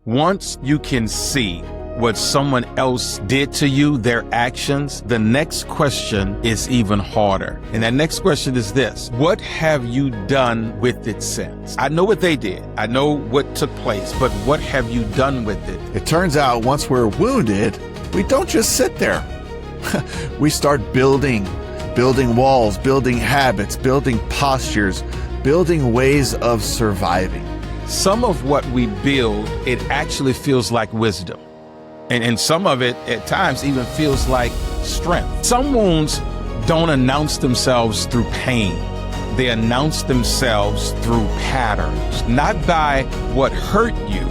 Once you can see what someone else did to you, their actions, the next question is even harder. And that next question is this: what have you done with it since? I know what they did. I know what took place, but what have you done with it? It turns out once we're wounded, we don't just sit there. We start building walls, building habits, building postures, building ways of surviving. Some of what we build, it actually feels like wisdom. And some of it, at times, even feels like strength. Some wounds don't announce themselves through pain. They announce themselves through patterns, not by what hurt you,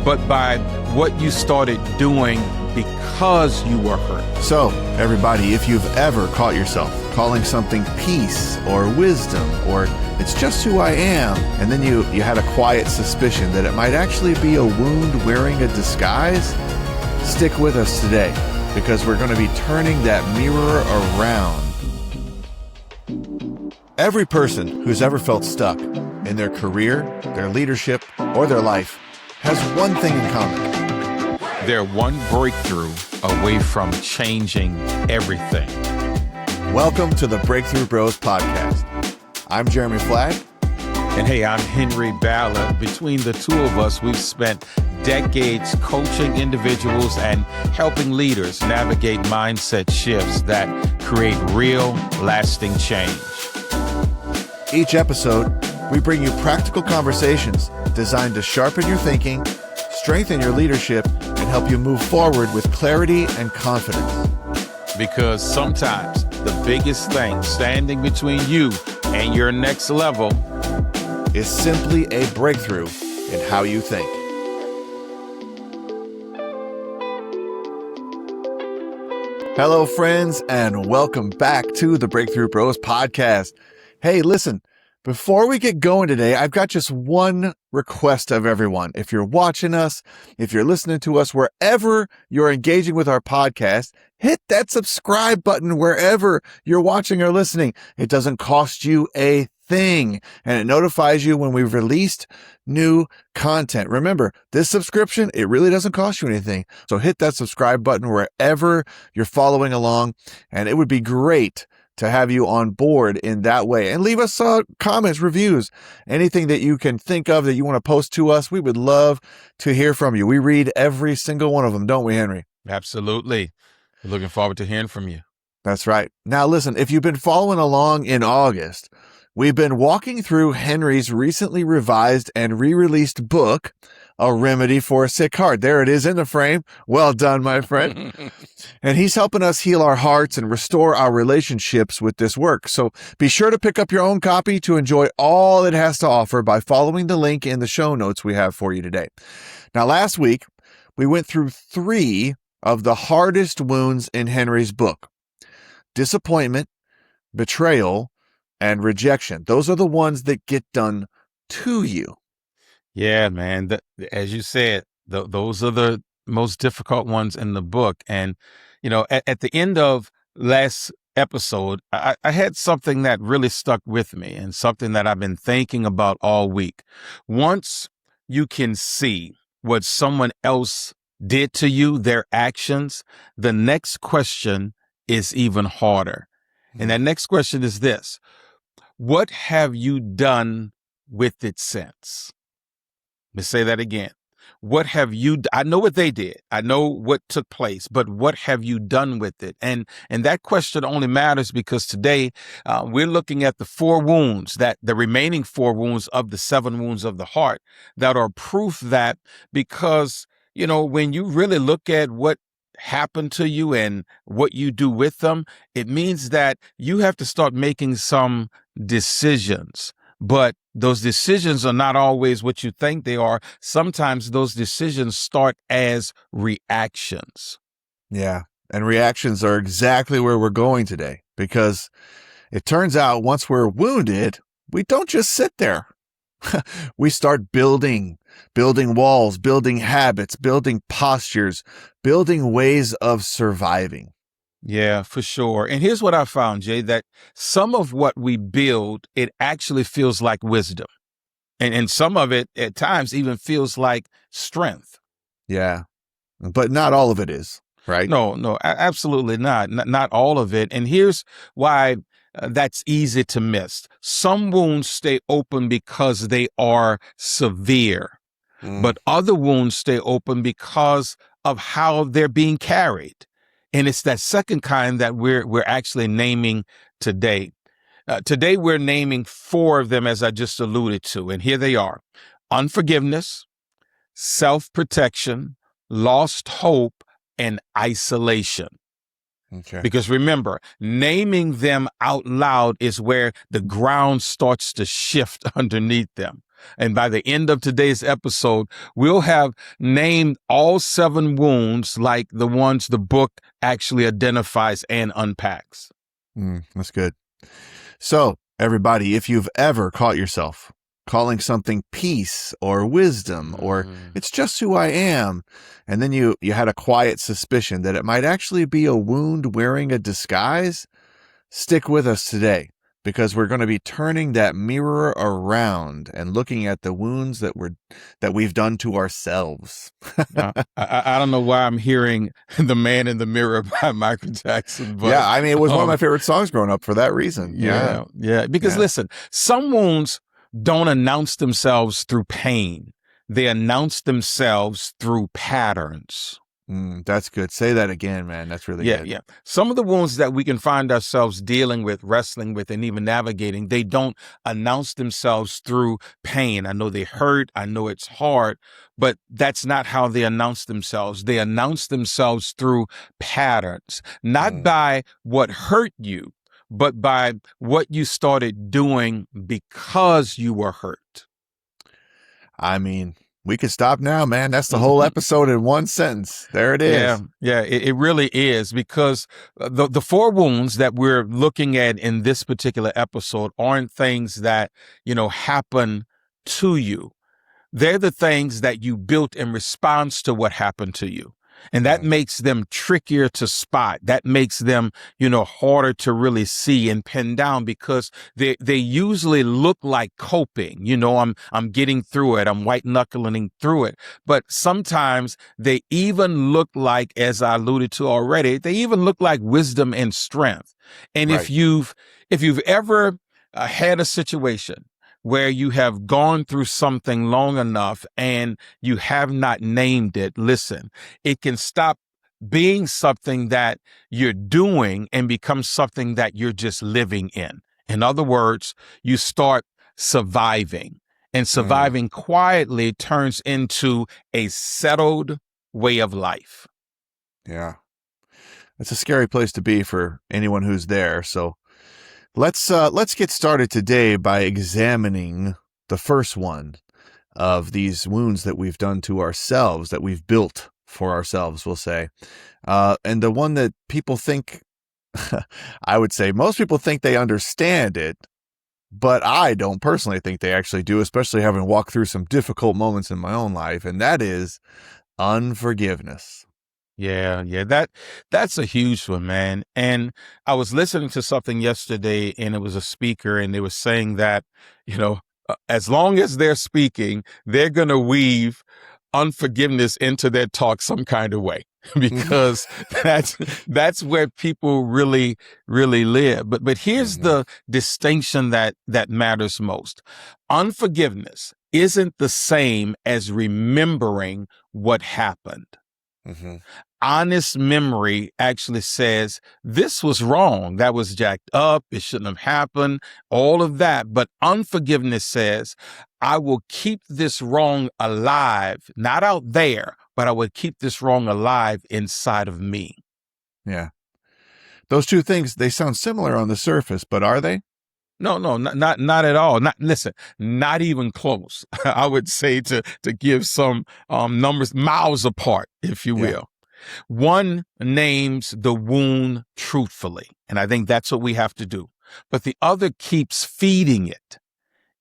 but by what you started doing because you were hurt. So, everybody, if you've ever caught yourself calling something peace or wisdom or it's just who I am, and then you had a quiet suspicion that it might actually be a wound wearing a disguise, stick with us today, because we're going to be turning that mirror around. Every person who's ever felt stuck in their career, their leadership, or their life has one thing in common. They're one breakthrough away from changing everything. Welcome to the Breakthrough Bros podcast. I'm Jeremy Flagg. And hey, I'm Henry Ballard. Between the two of us, we've spent decades coaching individuals and helping leaders navigate mindset shifts that create real, lasting change. Each episode, we bring you practical conversations designed to sharpen your thinking, strengthen your leadership, and help you move forward with clarity and confidence. Because sometimes the biggest thing standing between you and your next level is simply a breakthrough in how you think. Hello, friends, and welcome back to the Breakthrough Bros podcast. Hey, listen, before we get going today, I've got just one request of everyone. If you're watching us, if you're listening to us, wherever you're engaging with our podcast, hit that subscribe button wherever you're watching or listening. It doesn't cost you a thing, and it notifies you when we've released new content. Remember, this subscription, it really doesn't cost you anything. So hit that subscribe button wherever you're following along, and it would be great to have you on board in that way. And leave us comments, reviews, anything that you can think of that you want to post to us. We would love to hear from you. We read every single one of them, don't we, Henry? Absolutely. We're looking forward to hearing from you. That's right. Now, listen, if you've been following along in August, we've been walking through Henry's recently revised and re-released book, A Remedy for a Sick Heart. There it is in the frame. Well done, my friend. And he's helping us heal our hearts and restore our relationships with this work. So be sure to pick up your own copy to enjoy all it has to offer by following the link in the show notes we have for you today. Now, last week, we went through 3 of the hardest wounds in Henry's book: disappointment, betrayal, and rejection. Those are the ones that get done to you. Yeah, man. As you said, those are the most difficult ones in the book. And, you know, at the end of last episode, I had something that really stuck with me and something that I've been thinking about all week. Once you can see what someone else did to you, their actions, the next question is even harder. And that next question is this: what have you done with it since? Let's say that again. What have you, I know what they did. I know what took place, but what have you done with it? And that question only matters because today we're looking at the 4 wounds, that the remaining 4 wounds of the 7 wounds of the heart, that are proof that, because, you know, when you really look at what happened to you and what you do with them, it means that you have to start making some decisions. But those decisions are not always what you think they are. Sometimes those decisions start as reactions. Yeah, and reactions are exactly where we're going today, because it turns out once we're wounded, we don't just sit there. We start building walls, building habits, building postures, building ways of surviving. Yeah, for sure. And here's what I found, Jay, that some of what we build, it actually feels like wisdom. And some of it at times even feels like strength. Yeah. But not all of it is, right? No, absolutely not. Not all of it. And here's why that's easy to miss. Some wounds stay open because they are severe, Mm, but other wounds stay open because of how they're being carried. And it's that second kind that we're actually naming today. Today, we're naming four of them, as I just alluded to. And here they are: unforgiveness, self-protection, lost hope, and isolation. okay. Because remember, naming them out loud is where the ground starts to shift underneath them. And by the end of today's episode, we'll have named all seven wounds like the ones the book actually identifies and unpacks. That's good. So, everybody, if you've ever caught yourself calling something peace or wisdom or it's just who I am, and then you had a quiet suspicion that it might actually be a wound wearing a disguise, stick with us today because we're going to be turning that mirror around and looking at the wounds that we've done to ourselves. I don't know why I'm hearing "The Man in the Mirror" by Michael Jackson, but yeah, I mean, it was one of my favorite songs growing up for that reason. Yeah. Because listen, some wounds don't announce themselves through pain. They announce themselves through patterns. That's good. Say that again, man. That's really good. Yeah. Some of the wounds that we can find ourselves dealing with, wrestling with, and even navigating, they don't announce themselves through pain. I know they hurt. I know it's hard, but that's not how they announce themselves. They announce themselves through patterns, not by what hurt you, but by what you started doing because you were hurt. I mean, we could stop now, man. That's the whole episode in one sentence. There it is. Yeah, it really is, because the four wounds that we're looking at in this particular episode aren't things that, happen to you. They're the things that you built in response to what happened to you. And that makes them trickier to spot. That makes them, harder to really see and pin down, because they usually look like coping. I'm getting through it. I'm white knuckling through it. But sometimes they even look like, as I alluded to already, they even look like wisdom and strength. And Right. if you've ever had a situation where you have gone through something long enough and you have not named it, listen, it can stop being something that you're doing and become something that you're just living in. In other words, you start surviving, and surviving quietly turns into a settled way of life. Yeah. It's a scary place to be for anyone who's there. So let's get started today by examining the first one of these wounds that we've done to ourselves, that we've built for ourselves, we'll say. And the one that people think, I would say most people think they understand it, but I don't personally think they actually do, especially having walked through some difficult moments in my own life. And that is unforgiveness. Yeah, that's a huge one, man. And I was listening to something yesterday, and it was a speaker, and they were saying that, as long as they're speaking, they're going to weave unforgiveness into their talk some kind of way, because that's where people really, really live. But here's the distinction that matters most. Unforgiveness isn't the same as remembering what happened. Honest memory actually says, this was wrong. That was jacked up. It shouldn't have happened. All of that. But unforgiveness says, I will keep this wrong alive, not out there, but I will keep this wrong alive inside of me. Yeah. Those two things, they sound similar on the surface, but are they? No, not at all. Listen, not even close. I would say to give some numbers, miles apart, if you will. One names the wound truthfully, and I think that's what we have to do. But the other keeps feeding it.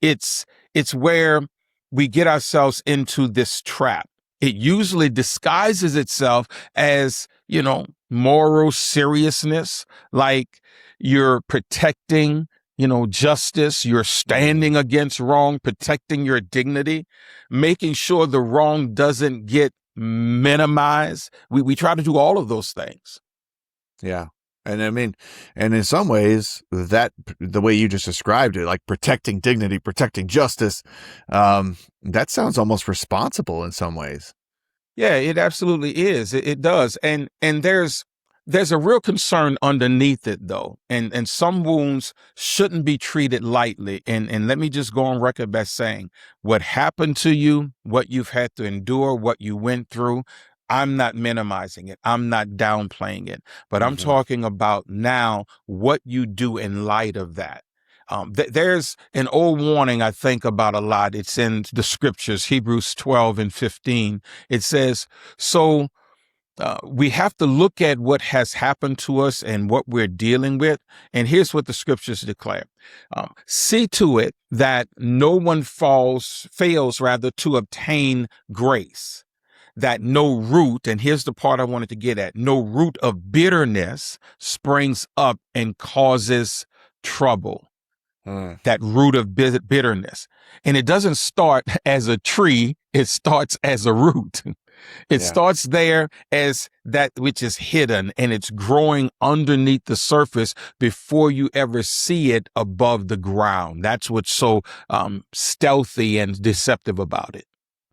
It's where we get ourselves into this trap. It usually disguises itself as, moral seriousness, like you're protecting, justice, you're standing against wrong, protecting your dignity, making sure the wrong doesn't get minimize. We try to do all of those things. Yeah. And I mean, and in some ways that the way you just described it, like protecting dignity, protecting justice, that sounds almost responsible in some ways. Yeah, it absolutely is. It does. And there's a real concern underneath it though. And some wounds shouldn't be treated lightly. And let me just go on record by saying what happened to you, what you've had to endure, what you went through, I'm not minimizing it. I'm not downplaying it, but I'm talking about now what you do in light of that. There's an old warning I think about a lot. It's in the scriptures, Hebrews 12 and 15. It says, so we have to look at what has happened to us and what we're dealing with. And here's what the scriptures declare. See to it that no one fails to obtain grace, that no root, and here's the part I wanted to get at, no root of bitterness springs up and causes trouble. That root of bitterness. And it doesn't start as a tree, it starts as a root. It starts there as that which is hidden, and it's growing underneath the surface before you ever see it above the ground. That's what's so stealthy and deceptive about it.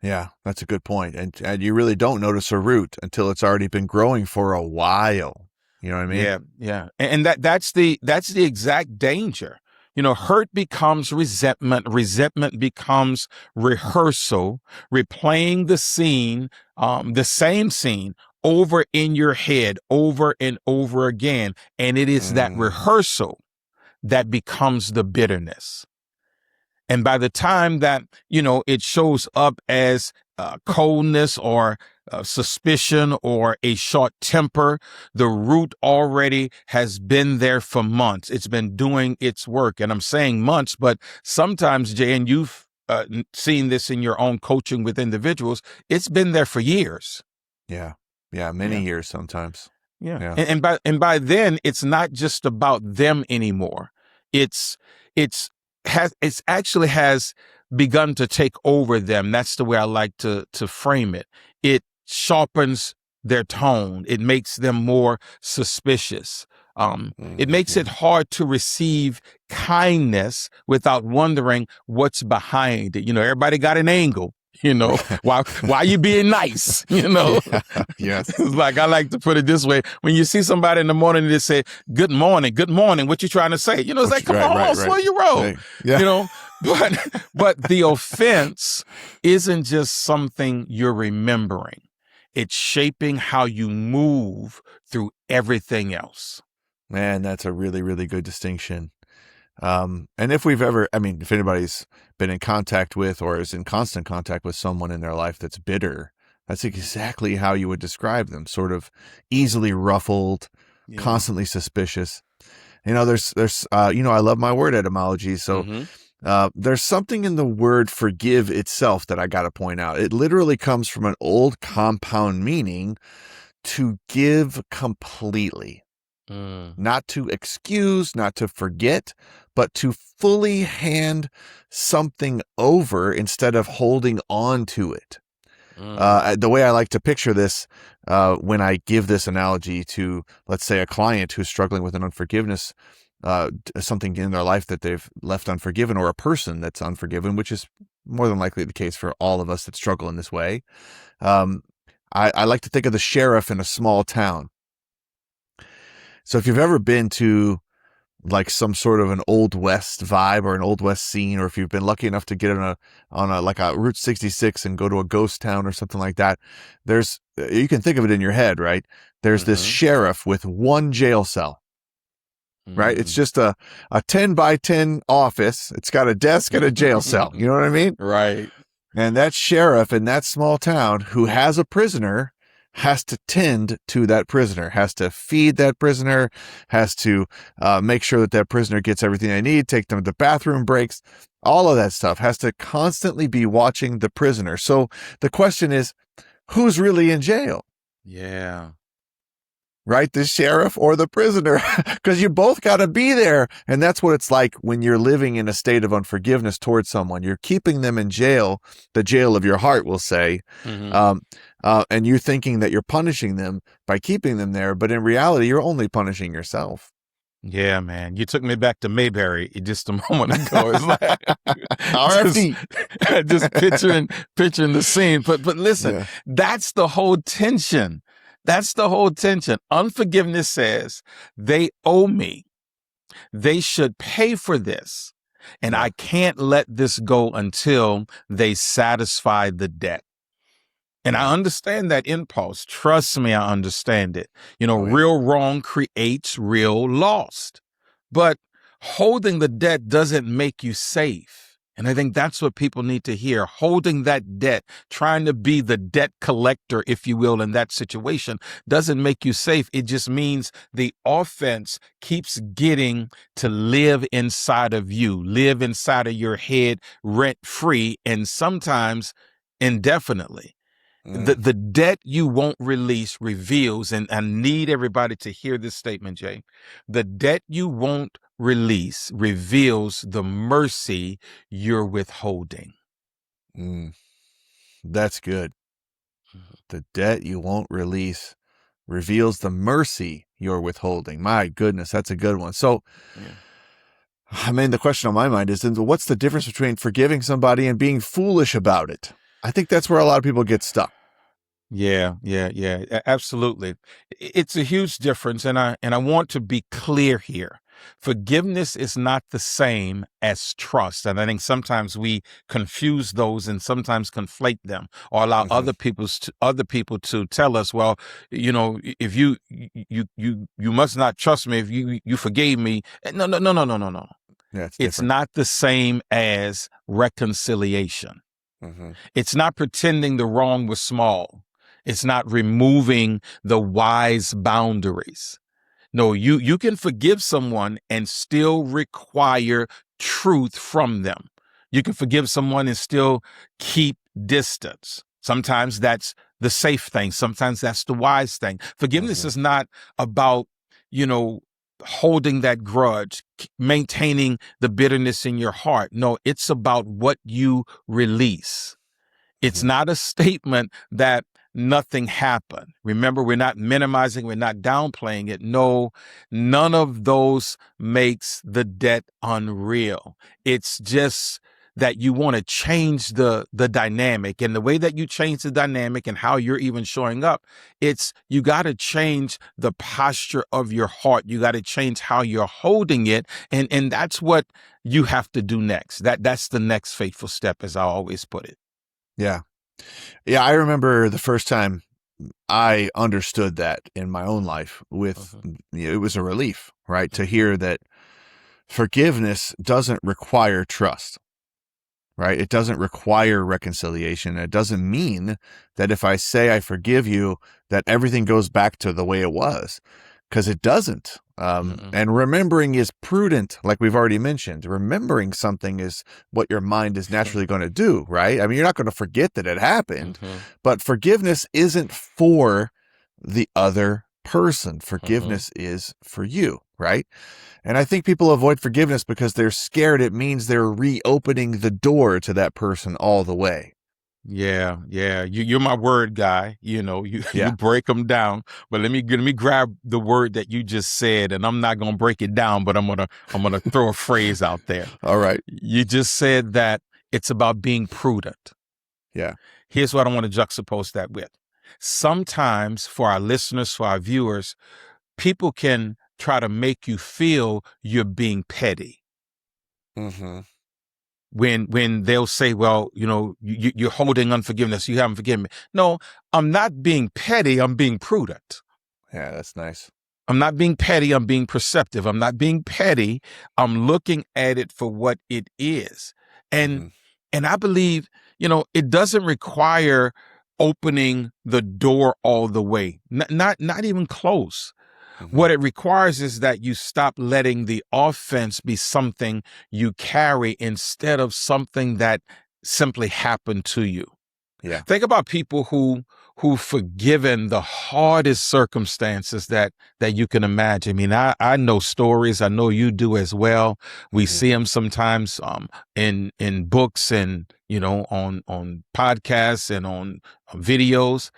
Yeah, that's a good point. And you really don't notice a root until it's already been growing for a while. You know what I mean? Yeah. And that's the exact danger. You know, hurt becomes resentment. Resentment becomes rehearsal, replaying the scene, the same scene over in your head over and over again. And it is that rehearsal that becomes the bitterness. And by the time that, you know, it shows up as coldness or suspicion or a short temper, the root already has been there for months. It's been doing its work. And I'm saying months, but sometimes, Jay, and you've seen this in your own coaching with individuals, it's been there for years. Yeah. Many years sometimes. Yeah. And by then, it's not just about them anymore. It's actually has begun to take over them. That's the way I like to frame it. It sharpens their tone. It makes them more suspicious. It makes it hard to receive kindness without wondering what's behind it. You know, everybody got an angle. You know, why you being nice? You know, Yes. It's like, I like to put it this way. When you see somebody in the morning and they say, good morning, what you trying to say? You know, it's like, come on, slow your roll. Right. Yeah. You know, but the offense isn't just something you're remembering. It's shaping how you move through everything else. Man, that's a really, really good distinction. And if anybody's been in contact with or is in constant contact with someone in their life that's bitter, that's exactly how you would describe them. Sort of easily ruffled, constantly suspicious. You know, there's I love my word etymology. So there's something in the word forgive itself that I got to point out. It literally comes from an old compound meaning to give completely. Not to excuse, not to forget, but to fully hand something over instead of holding on to it. The way I like to picture this, when I give this analogy to, let's say, a client who's struggling with an unforgiveness, something in their life that they've left unforgiven, or a person that's unforgiven, which is more than likely the case for all of us that struggle in this way. I like to think of the sheriff in a small town. So if you've ever been to like some sort of an Old West vibe or an Old West scene, or if you've been lucky enough to get on a Route 66 and go to a ghost town or something like that, you can think of it in your head, right? There's this sheriff with one jail cell, right? It's just a 10 by 10 office. It's got a desk and a jail cell. You know what I mean? Right. And that sheriff in that small town who has a prisoner has to tend to that prisoner, has to feed that prisoner, has to make sure that prisoner gets everything they need, take them to bathroom breaks, all of that stuff, has to constantly be watching the prisoner. So the question is, who's really in jail? Yeah. right? The sheriff or the prisoner, because you both got to be there. And that's what it's like when you're living in a state of unforgiveness towards someone. You're keeping them in jail, the jail of your heart, we'll say. Mm-hmm. And you're thinking that you're punishing them by keeping them there. But in reality, you're only punishing yourself. Yeah, man. You took me back to Mayberry just a moment ago. It's like RFD. just picturing the scene. But listen, that's the whole tension. That's the whole tension. Unforgiveness says they owe me. They should pay for this. And I can't let this go until they satisfy the debt. And I understand that impulse. Trust me, I understand it. Real wrong creates real loss. But holding the debt doesn't make you safe. And I think that's what people need to hear. Holding that debt, trying to be the debt collector, if you will, in that situation doesn't make you safe. It just means the offense keeps getting to live inside of you, live inside of your head rent free, and sometimes indefinitely. The debt you won't release reveals, and I need everybody to hear this statement, Jay. The debt you won't release reveals the mercy you're withholding. That's good. The debt you won't release reveals the mercy you're withholding. My goodness, that's a good one. So, I mean, the question on my mind is, what's the difference between forgiving somebody and being foolish about it? I think that's where a lot of people get stuck. Yeah, absolutely. It's a huge difference. And I want to be clear here. Forgiveness is not the same as trust. And I think sometimes we confuse those and sometimes conflate them, or allow other people to tell us, well, if you must not trust me if you forgave me. No. Yeah, it's not the same as reconciliation. It's not pretending the wrong was small. It's not removing the wise boundaries. No, you can forgive someone and still require truth from them. You can forgive someone and still keep distance. Sometimes that's the safe thing. Sometimes that's the wise thing. Forgiveness is not about, holding that grudge, maintaining the bitterness in your heart. No, it's about what you release. It's not a statement that nothing happened. Remember, we're not minimizing, we're not downplaying it. No, none of those makes the debt unreal. It's just that you want to change the dynamic, and the way that you change the dynamic and how you're even showing up, it's you got to change the posture of your heart. You got to change how you're holding it. And that's what you have to do next. That's the next faithful step, as I always put it. Yeah. Yeah. I remember the first time I understood that in my own life it was a relief, right? To hear that forgiveness doesn't require trust, right? It doesn't require reconciliation. It doesn't mean that if I say I forgive you, that everything goes back to the way it was, because it doesn't. And remembering is prudent, like we've already mentioned. Remembering something is what your mind is naturally going to do, right? I mean, you're not going to forget that it happened, but forgiveness isn't for the other person. Forgiveness is for you, right? And I think people avoid forgiveness because they're scared it means they're reopening the door to that person all the way. Yeah. You're my word guy. You break them down. But let me grab the word that you just said, and I'm not gonna break it down, but I'm gonna throw a phrase out there. All right. You just said that it's about being prudent. Yeah. Here's what I want to juxtapose that with. Sometimes for our listeners, for our viewers, people can try to make you feel you're being petty. When they'll say, well, you're holding unforgiveness, you haven't forgiven me. No, I'm not being petty, I'm being prudent. Yeah, that's nice. I'm not being petty, I'm being perceptive. I'm not being petty, I'm looking at it for what it is. And I believe, it doesn't require opening the door all the way, not even close. What it requires is that you stop letting the offense be something you carry instead of something that simply happened to you. Yeah. Think about people who who've forgiven the hardest circumstances that you can imagine. I mean, I know stories. I know you do as well. We see them sometimes in books and, on podcasts and on videos.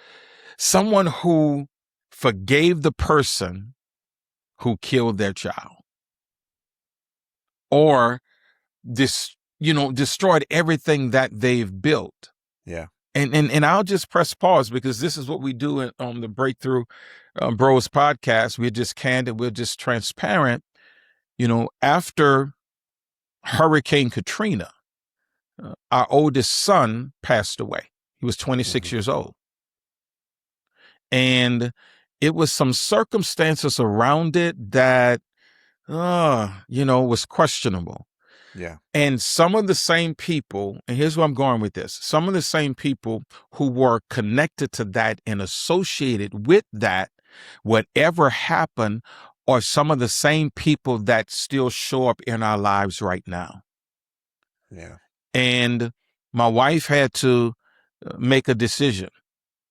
Someone who forgave the person who killed their child, or destroyed everything that they've built. Yeah. And I'll just press pause, because this is what we do on the Breakthrough Bros podcast. We're just candid. We're just transparent. After Hurricane Katrina, our oldest son passed away. He was 26 years old. And it was some circumstances around it that, was questionable. Yeah. And some of the same people, and here's where I'm going with this, some of the same people who were connected to that and associated with that, whatever happened, are some of the same people that still show up in our lives right now. Yeah. And my wife had to make a decision.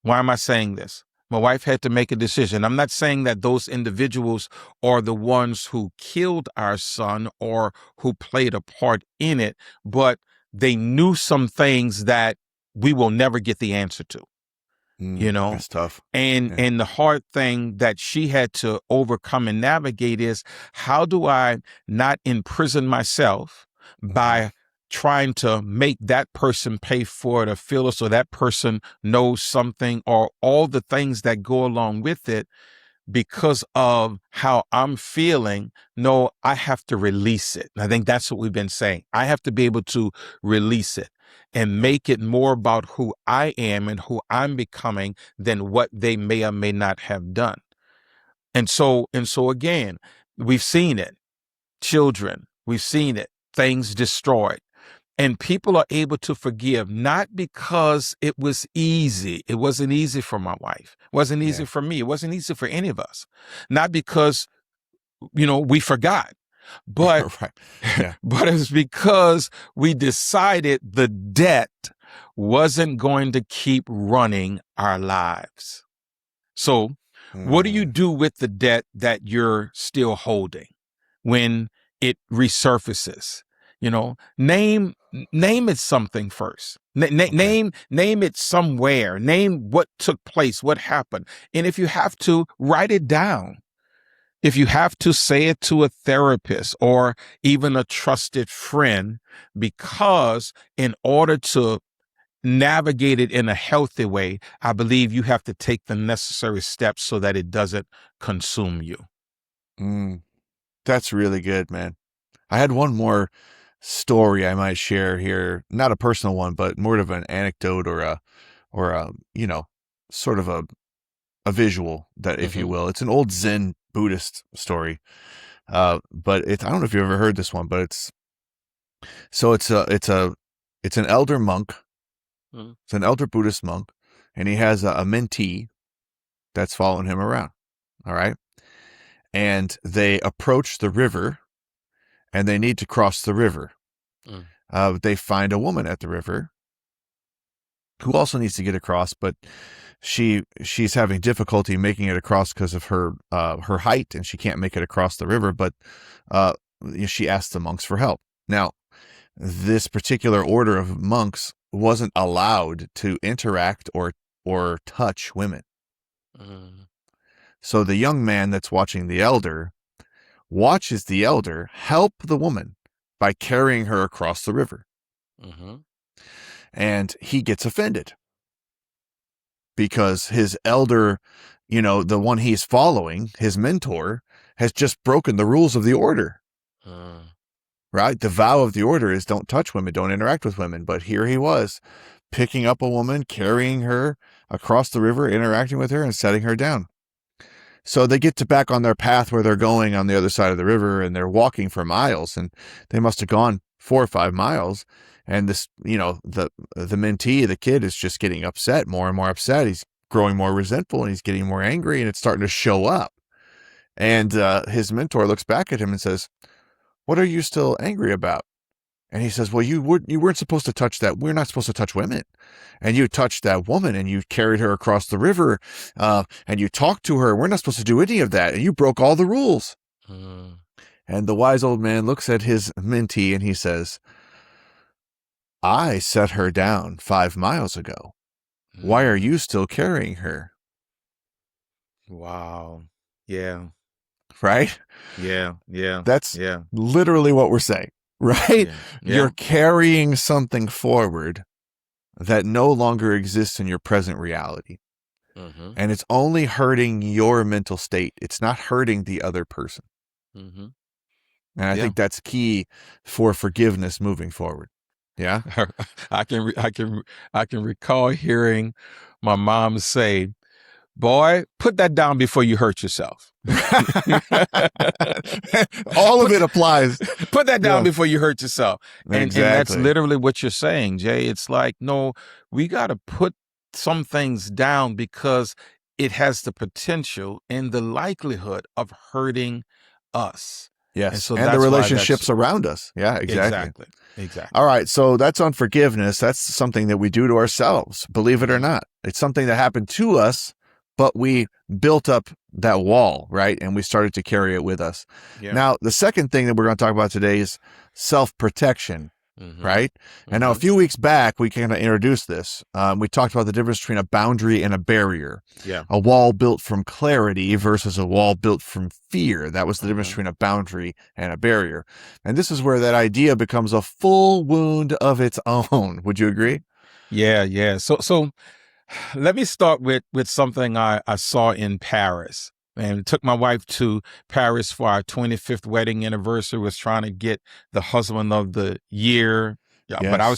Why am I saying this? My wife had to make a decision. I'm not saying that those individuals are the ones who killed our son or who played a part in it, but they knew some things that we will never get the answer to. That's tough. And the hard thing that she had to overcome and navigate is, how do I not imprison myself by trying to make that person pay for it, or feel it, so that person knows something, or all the things that go along with it, because of how I'm feeling. No, I have to release it. And I think that's what we've been saying. I have to be able to release it and make it more about who I am and who I'm becoming than what they may or may not have done. And so again, we've seen it. Children, we've seen it. Things destroyed. And people are able to forgive, not because it was easy. It wasn't easy for my wife. It wasn't easy for me. It wasn't easy for any of us. Not because, we forgot, but, Right. Yeah. but it's because we decided the debt wasn't going to keep running our lives. So what do you do with the debt that you're still holding when it resurfaces? Name it something first. Name it somewhere. Name what took place, what happened. And if you have to, write it down. If you have to, say it to a therapist or even a trusted friend, because in order to navigate it in a healthy way, I believe you have to take the necessary steps so that it doesn't consume you. That's really good, man. I had one more story I might share here, not a personal one, but more of an anecdote or a sort of a visual, that, if you will. It's an old Zen Buddhist story. But I don't know if you've ever heard this one, but it's an elder monk. It's an elder Buddhist monk, and he has a mentee that's following him around. All right. And they approach the river, and they need to cross the river. They find a woman at the river who also needs to get across, but she's having difficulty making it across because of her height, and she can't make it across the river. But she asks the monks for help. Now, this particular order of monks wasn't allowed to interact or touch women. So the young man that's watching the elder watches the elder help the woman by carrying her across the river. And he gets offended because his elder, the one he's following, his mentor, has just broken the rules of the order. Right? The vow of the order is don't touch women, don't interact with women. But here he was picking up a woman, carrying her across the river, interacting with her, and setting her down. So they get back on their path where they're going on the other side of the river, and they're walking for miles, and they must have gone 4 or 5 miles. And this, the mentee, the kid, is just getting upset, more and more upset. He's growing more resentful, and he's getting more angry, and it's starting to show up. And his mentor looks back at him and says, "What are you still angry about?" And he says, well, you weren't supposed to touch that. We're not supposed to touch women. And you touched that woman and you carried her across the river, and you talked to her. We're not supposed to do any of that. And you broke all the rules. Mm. And the wise old man looks at his mentee and he says, I set her down 5 miles ago. Why are you still carrying her? Wow. Yeah. Right? Yeah. Yeah. That's literally what we're saying, right? Yeah. You're carrying something forward that no longer exists in your present reality. Mm-hmm. And it's only hurting your mental state. It's not hurting the other person. Mm-hmm. And I think that's key for forgiveness moving forward. Yeah. I can recall hearing my mom say, boy, put that down before you hurt yourself. All of it applies. Put that down before you hurt yourself. And that's Exactly. literally what you're saying, Jay. It's like, no, we got to put some things down because it has the potential and the likelihood of hurting us. Yes. And, And the relationships around us. Yeah, exactly. Exactly. All right. So that's unforgiveness. That's something that we do to ourselves, believe it or not. It's something that happened to us, but we built up that wall, right? And we started to carry it with us. Yeah. Now, the second thing that we're going to talk about today is self-protection, right? And now a few weeks back, we kind of introduced this. We talked about the difference between a boundary and a barrier. Yeah. A wall built from clarity versus a wall built from fear. That was the difference between a boundary and a barrier. And this is where that idea becomes a full wound of its own. Would you agree? Yeah. So let me start with something I saw in Paris. And took my wife to Paris for our 25th wedding anniversary. Was trying to get the husband of the year. Yeah, yes. But I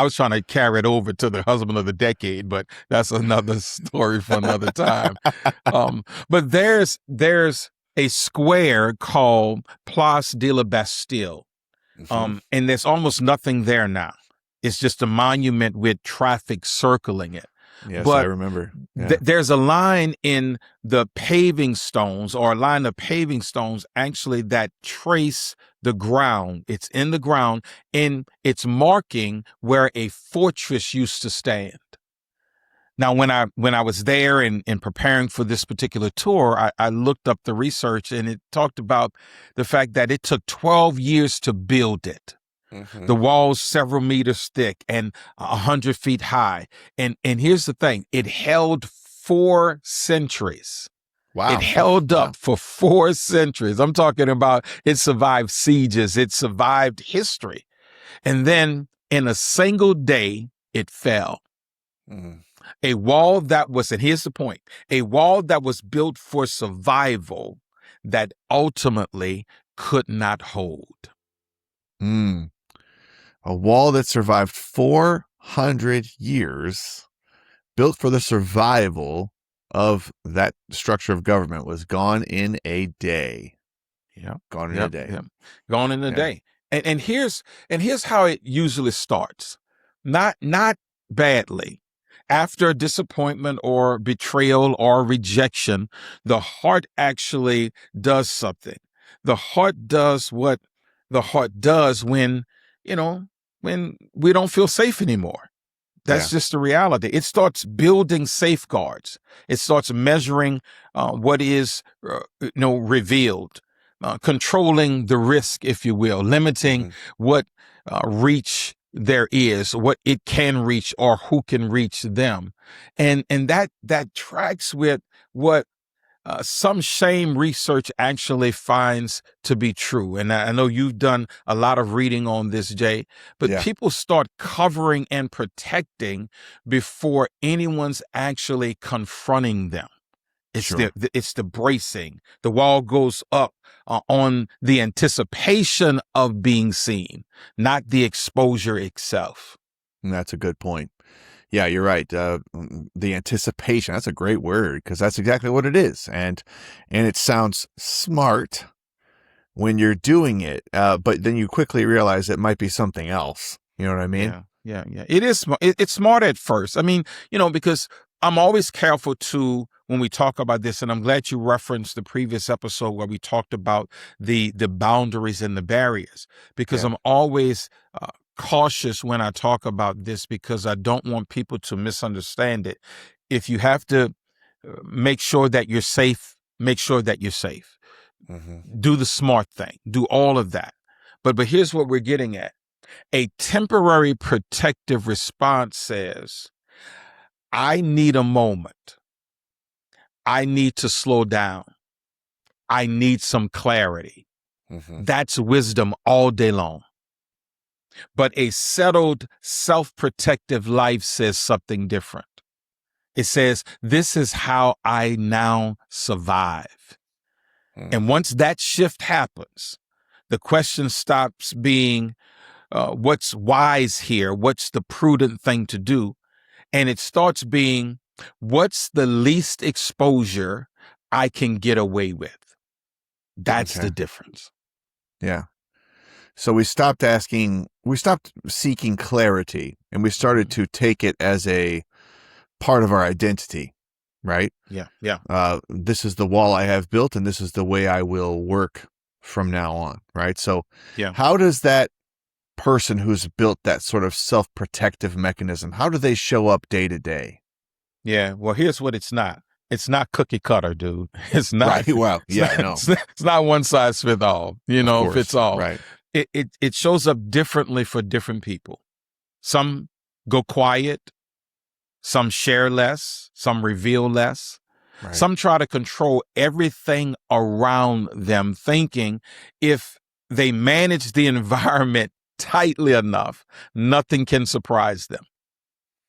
was trying to carry it over to the husband of the decade, but that's another story for another time. But there's a square called Place de la Bastille. And there's almost nothing there now. It's just a monument with traffic circling it. Yes, but I remember. Yeah. There's a line in the paving stones, or a line of paving stones actually, that trace the ground. It's in the ground, and it's marking where a fortress used to stand. Now, when I was there and preparing for this particular tour, I looked up the research, and it talked about the fact that it took 12 years to build it. The walls several meters thick and 100 feet high. And here's the thing. It held 4 centuries. Wow. It held up for 4 centuries. I'm talking about it survived sieges. It survived history. And then in a single day, it fell. A wall that was, and here's the point, a wall that was built for survival that ultimately could not hold. A wall that survived 400 years, built for the survival of that structure of government, was gone in a day. Yeah, gone in a day. Yeah. Gone in a day. And here's how it usually starts. Not badly. After disappointment or betrayal or rejection, the heart actually does something. The heart does what the heart does when we don't feel safe anymore. That's just the reality. It starts building safeguards. It starts measuring what is revealed, controlling the risk, if you will, limiting what reach there is, what it can reach, or who can reach them. And that tracks with what some shame research actually finds to be true. And I know you've done a lot of reading on this, Jay, but people start covering and protecting before anyone's actually confronting them. It's it's the bracing. The wall goes up on the anticipation of being seen, not the exposure itself. And that's a good point. Yeah, you're right. The anticipation, that's a great word, because that's exactly what it is. And it sounds smart when you're doing it, but then you quickly realize it might be something else. You know what I mean? Yeah. It is smart. It's smart at first. I mean, because I'm always careful to, when we talk about this, and I'm glad you referenced the previous episode where we talked about the boundaries and the barriers, because Yeah. I'm always cautious when I talk about this, because I don't want people to misunderstand it. If you have to make sure that you're safe, make sure that you're safe. Mm-hmm. Do the smart thing. Do all of that. But here's what we're getting at. A temporary protective response says, I need a moment. I need to slow down. I need some clarity. Mm-hmm. That's wisdom all day long. But a settled, self-protective life says something different. It says, this is how I now survive. And once that shift happens, the question stops being, what's wise here? What's the prudent thing to do? And it starts being, what's the least exposure I can get away with? That's Okay. the difference. Yeah. So we stopped seeking clarity, and we started to take it as a part of our identity, right? Yeah. Yeah. This is the wall I have built, and this is the way I will work from now on, right? So Yeah. how does that person who's built that sort of self-protective mechanism, how do they show up day to day? Yeah. Well, here's what it's not. It's not cookie cutter, dude. It's not. Right. Well, yeah, no. It's not one size fits all, fits all. Right. It shows up differently for different people. Some go quiet, some share less, some reveal less. Right. Some try to control everything around them, thinking if they manage the environment tightly enough, nothing can surprise them.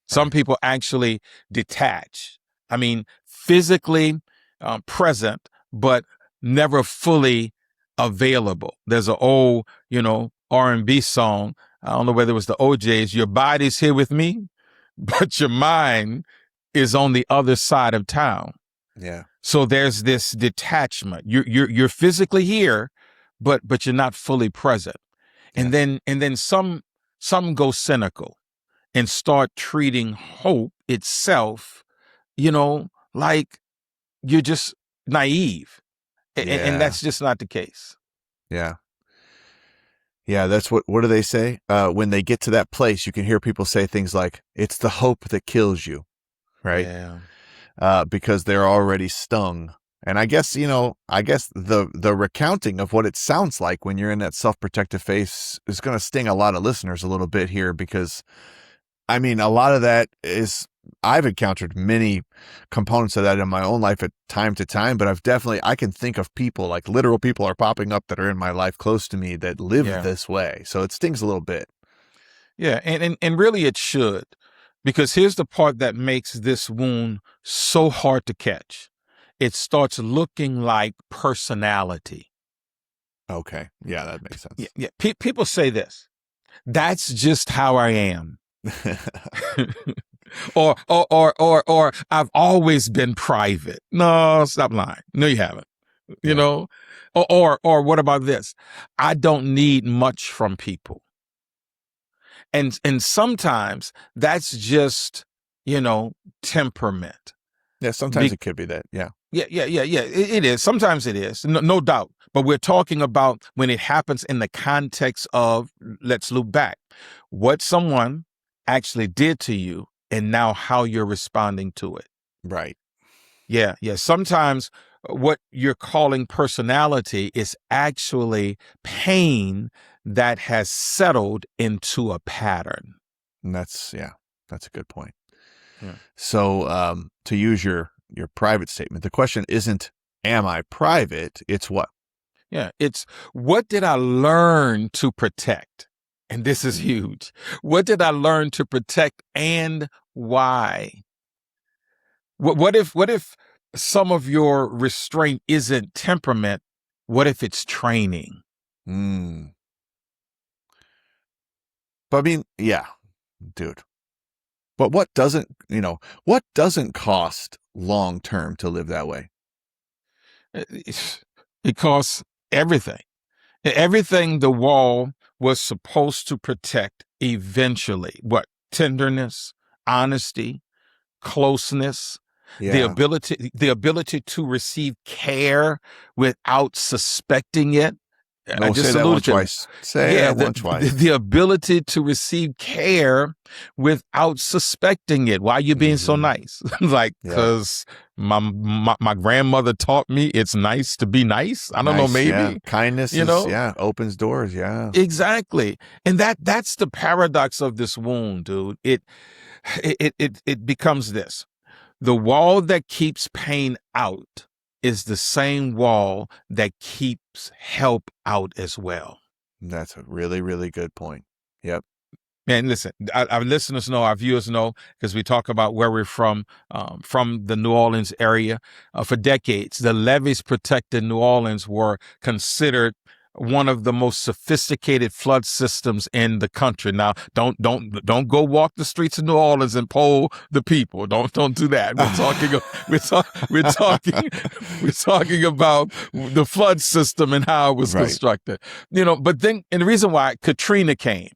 Some people actually detach. I mean, physically present, but never fully available. There's an old, R&B song. I don't know whether it was the OJ's. Your body's here with me, but your mind is on the other side of town. Yeah. So there's this detachment. You're physically here, but you're not fully present. And then some go cynical and start treating hope itself, like you're just naive. And that's just not the case. Yeah. Yeah, that's what do they say? When they get to that place, you can hear people say things like, it's the hope that kills you, right? Yeah. Because they're already stung. And I guess, the recounting of what it sounds like when you're in that self-protective phase is going to sting a lot of listeners a little bit here, because, I mean, a lot of that is, I've encountered many components of that in my own life at time to time, but I can think of people, like literal people are popping up that are in my life close to me that live this way. So it stings a little bit. Yeah. And really it should, because here's the part that makes this wound so hard to catch. It starts looking like personality. Okay. Yeah, that makes sense. Yeah. People say this, that's just how I am. or I've always been private. No, stop lying. No, you haven't. You know? Or what about this? I don't need much from people. And sometimes that's just, temperament. Yeah, sometimes it could be that. Yeah. Yeah. It is. Sometimes it is. No doubt. But we're talking about when it happens in the context of, let's look back, what someone actually did to you and now how you're responding to it. Right. Yeah. Sometimes what you're calling personality is actually pain that has settled into a pattern. And that's a good point. Yeah. So, to use your private statement, the question isn't, am I private? It's what? Yeah. It's, what did I learn to protect? And this is huge. What did I learn to protect and why? What if some of your restraint isn't temperament? What if it's training? But I mean, yeah, dude. But what doesn't cost long term to live that way? It costs everything. Everything the wall was supposed to protect eventually. What? Tenderness, honesty, closeness, Yeah. the ability to receive care without suspecting it. I No, say just that one alluded to that. twice. Say Yeah, that one twice. the ability to receive care without suspecting it. Why are you being so Mm-hmm. nice? Like, Yep. because my grandmother taught me it's nice to be nice. I don't know, Nice. Yeah. maybe, Kindness you is, know? yeah, opens doors. Yeah. Exactly. And that's the paradox of this wound, dude. It becomes this. The wall that keeps pain out is the same wall that keeps help out as well. That's a really, really good point. Yep. Man, listen, our listeners know, our viewers know, because we talk about where we're from the New Orleans area. For decades, the levees protecting New Orleans were considered one of the most sophisticated flood systems in the country. Now, don't go walk the streets of New Orleans and poll the people. Don't do that. We're talking we're talking about the flood system and how it was Right. constructed. But then, and the reason why Katrina came.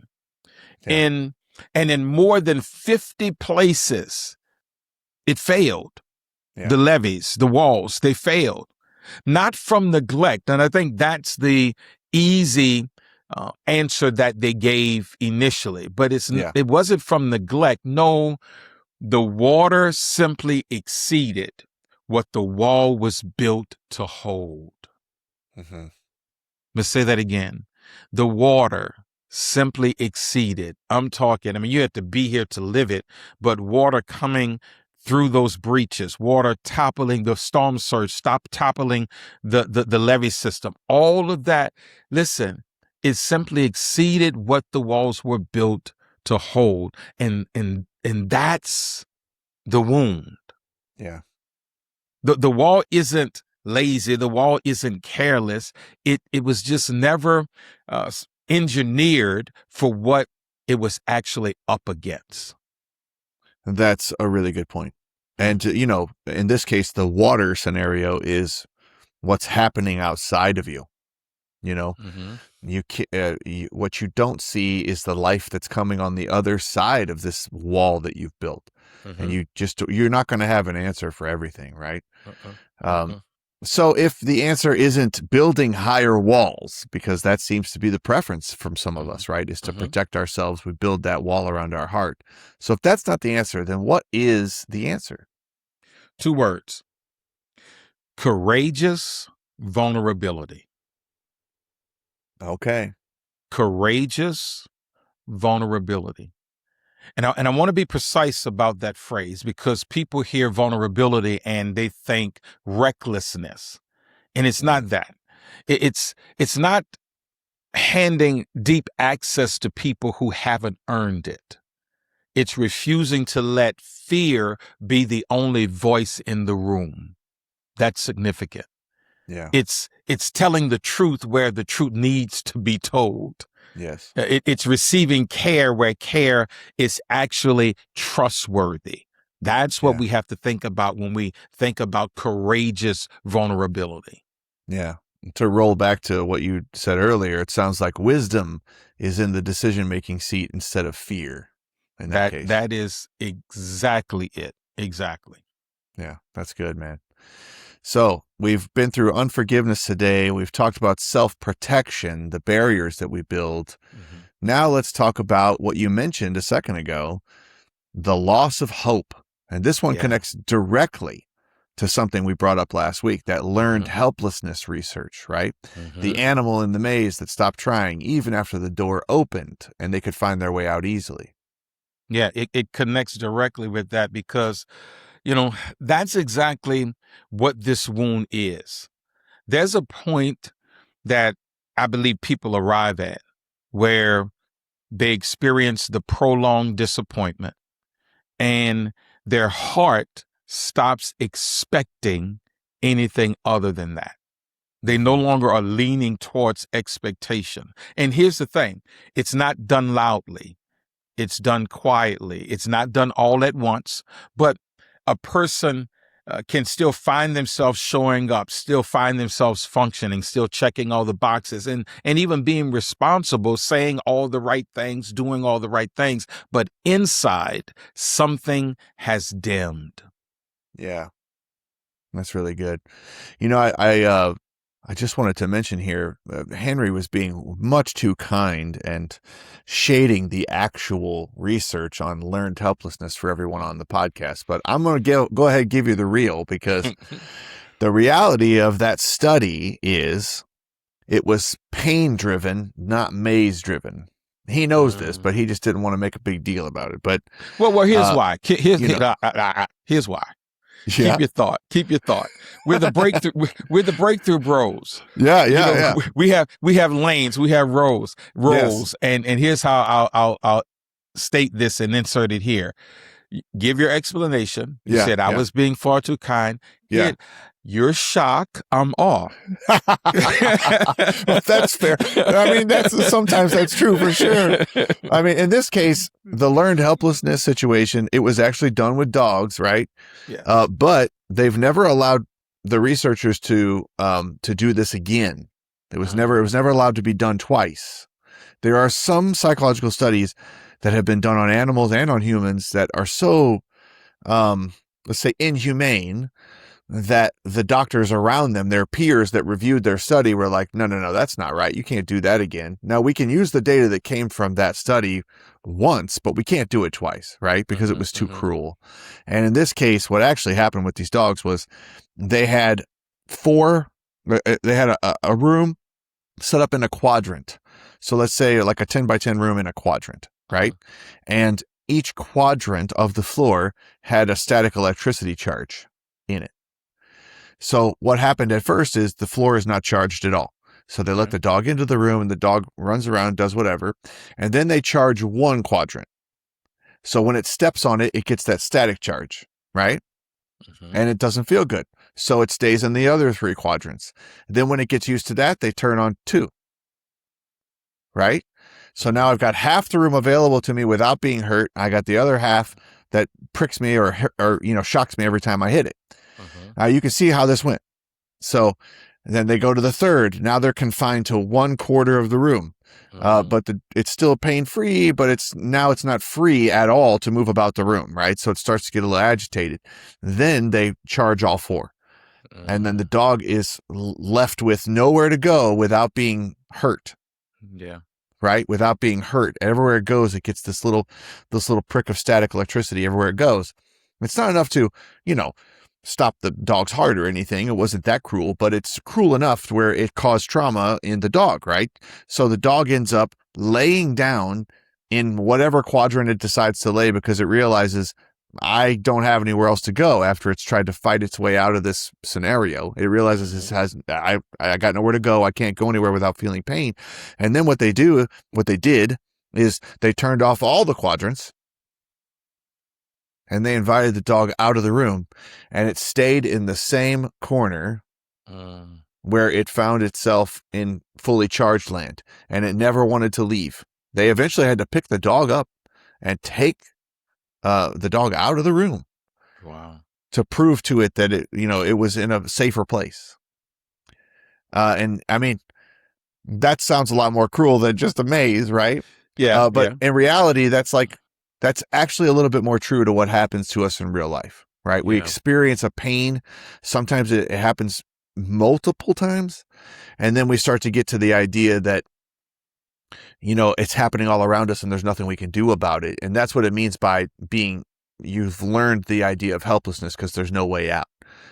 Yeah. In more than 50 places, it failed. Yeah. The levees, the walls, they failed. Not from neglect. And I think that's the easy answer that they gave initially. But it wasn't from neglect. No, the water simply exceeded what the wall was built to hold. Mm-hmm. Let's say that again. The water simply exceeded. You had to be here to live it, but water coming through those breaches, water toppling the storm surge, toppling the levee system. All of that, listen, it simply exceeded what the walls were built to hold. And that's the wound. Yeah. The wall isn't lazy. The wall isn't careless. It was just never engineered for what it was actually up against. That's a really good point. And, in this case, the water scenario is what's happening outside of you. Mm-hmm. What you don't see is the life that's coming on the other side of this wall that you've built. Mm-hmm. And you're not going to have an answer for everything, right? Uh-uh. So if the answer isn't building higher walls, because that seems to be the preference from some of us, right, is to protect ourselves, we build that wall around our heart. So if that's not the answer, then what is the answer? 2 words: courageous vulnerability. Okay. Courageous vulnerability. And I want to be precise about that phrase, because people hear vulnerability and they think recklessness. And it's not that. It's not handing deep access to people who haven't earned it. It's refusing to let fear be the only voice in the room. That's significant. Yeah. It's telling the truth where the truth needs to be told. Yes. It's receiving care where care is actually trustworthy. That's what we have to think about when we think about courageous vulnerability. Yeah. To roll back to what you said earlier, it sounds like wisdom is in the decision-making seat instead of fear in that case. That is exactly it. Exactly. Yeah, that's good, man. So we've been through unforgiveness today. We've talked about self-protection, the barriers that we build. Mm-hmm. Now let's talk about what you mentioned a second ago, the loss of hope. And this one connects directly to something we brought up last week, that learned helplessness research, right? Mm-hmm. The animal in the maze that stopped trying even after the door opened and they could find their way out easily. Yeah, it connects directly with that because, that's exactly what this wound is. There's a point that I believe people arrive at where they experience the prolonged disappointment and their heart stops expecting anything other than that. They no longer are leaning towards expectation. And here's the thing. It's not done loudly. It's done quietly. It's not done all at once, but a person can still find themselves showing up, still find themselves functioning, still checking all the boxes, and even being responsible, saying all the right things, doing all the right things. But inside, something has dimmed. Yeah, that's really good. I just wanted to mention here, Henry was being much too kind and shading the actual research on learned helplessness for everyone on the podcast. But I'm going to go ahead and give you the real, because the reality of that study is it was pain driven, not maze driven. He knows this, but he just didn't want to make a big deal about it. But here's why. Here's why. Yeah. Keep your thought. We're the breakthrough. We're the breakthrough bros. Yeah. We have lanes. We have roles. Yes. And here's how I'll state this and insert it here. Give your explanation. You said I was being far too kind. Yeah. You're shocked. I'm off. That's fair. I mean, sometimes that's true for sure. I mean, in this case, the learned helplessness situation, it was actually done with dogs, right? Yeah. But they've never allowed the researchers to do this again. It was never allowed to be done twice. There are some psychological studies that have been done on animals and on humans that are so, let's say, inhumane, that the doctors around them, their peers that reviewed their study, were like, no, that's not right. You can't do that again. Now, we can use the data that came from that study once, but we can't do it twice, right? Because it was too cruel. And in this case, what actually happened with these dogs was they had a room set up in a quadrant. So let's say like a 10 by 10 room in a quadrant, right? And each quadrant of the floor had a static electricity charge in it. So what happened at first is the floor is not charged at all. So they let the dog into the room and the dog runs around, does whatever. And then they charge one quadrant. So when it steps on it, it gets that static charge, right? And it doesn't feel good. So it stays in the other three quadrants. Then when it gets used to that, they turn on two, right? So now I've got half the room available to me without being hurt. I got the other half that pricks me or shocks me every time I hit it. You can see how this went. So then they go to the third. Now they're confined to 1/4 of the room. But it's still pain-free, but it's not free at all to move about the room, right? So it starts to get a little agitated. Then they charge all four. And then the dog is left with nowhere to go without being hurt. Yeah. Right? Without being hurt. Everywhere it goes, it gets this little prick of static electricity everywhere it goes. It's not enough to, stop the dog's heart or anything. It wasn't that cruel, but it's cruel enough to where it caused trauma in the dog, right? So the dog ends up laying down in whatever quadrant it decides to lay, because it realizes, I don't have anywhere else to go after it's tried to fight its way out of this scenario. It realizes I got nowhere to go. I can't go anywhere without feeling pain. And then what they did is they turned off all the quadrants, and they invited the dog out of the room, and it stayed in the same corner where it found itself in fully charged land, and it never wanted to leave. They eventually had to pick the dog up and take the dog out of the room. Wow. To prove to it that it was in a safer place. And I mean, that sounds a lot more cruel than just a maze, right? Yeah. But in reality, that's actually a little bit more true to what happens to us in real life, right? We experience a pain. Sometimes it happens multiple times. And then we start to get to the idea that, it's happening all around us and there's nothing we can do about it. And that's what it means by you've learned the idea of helplessness because there's no way out.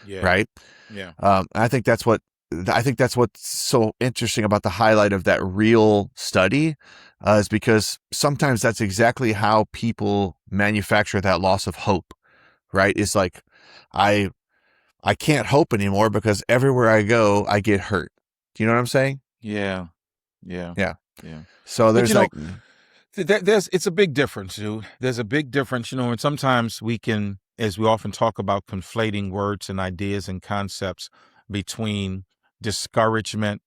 Yeah. Right. Yeah. I think that's what's so interesting about the highlight of that real study, is because sometimes that's exactly how people manufacture that loss of hope, right? It's like, I can't hope anymore because everywhere I go, I get hurt. Do you know what I'm saying? Yeah. So there's it's a big difference, dude. There's a big difference, and sometimes we can, as we often talk about, conflating words and ideas and concepts between discouragement,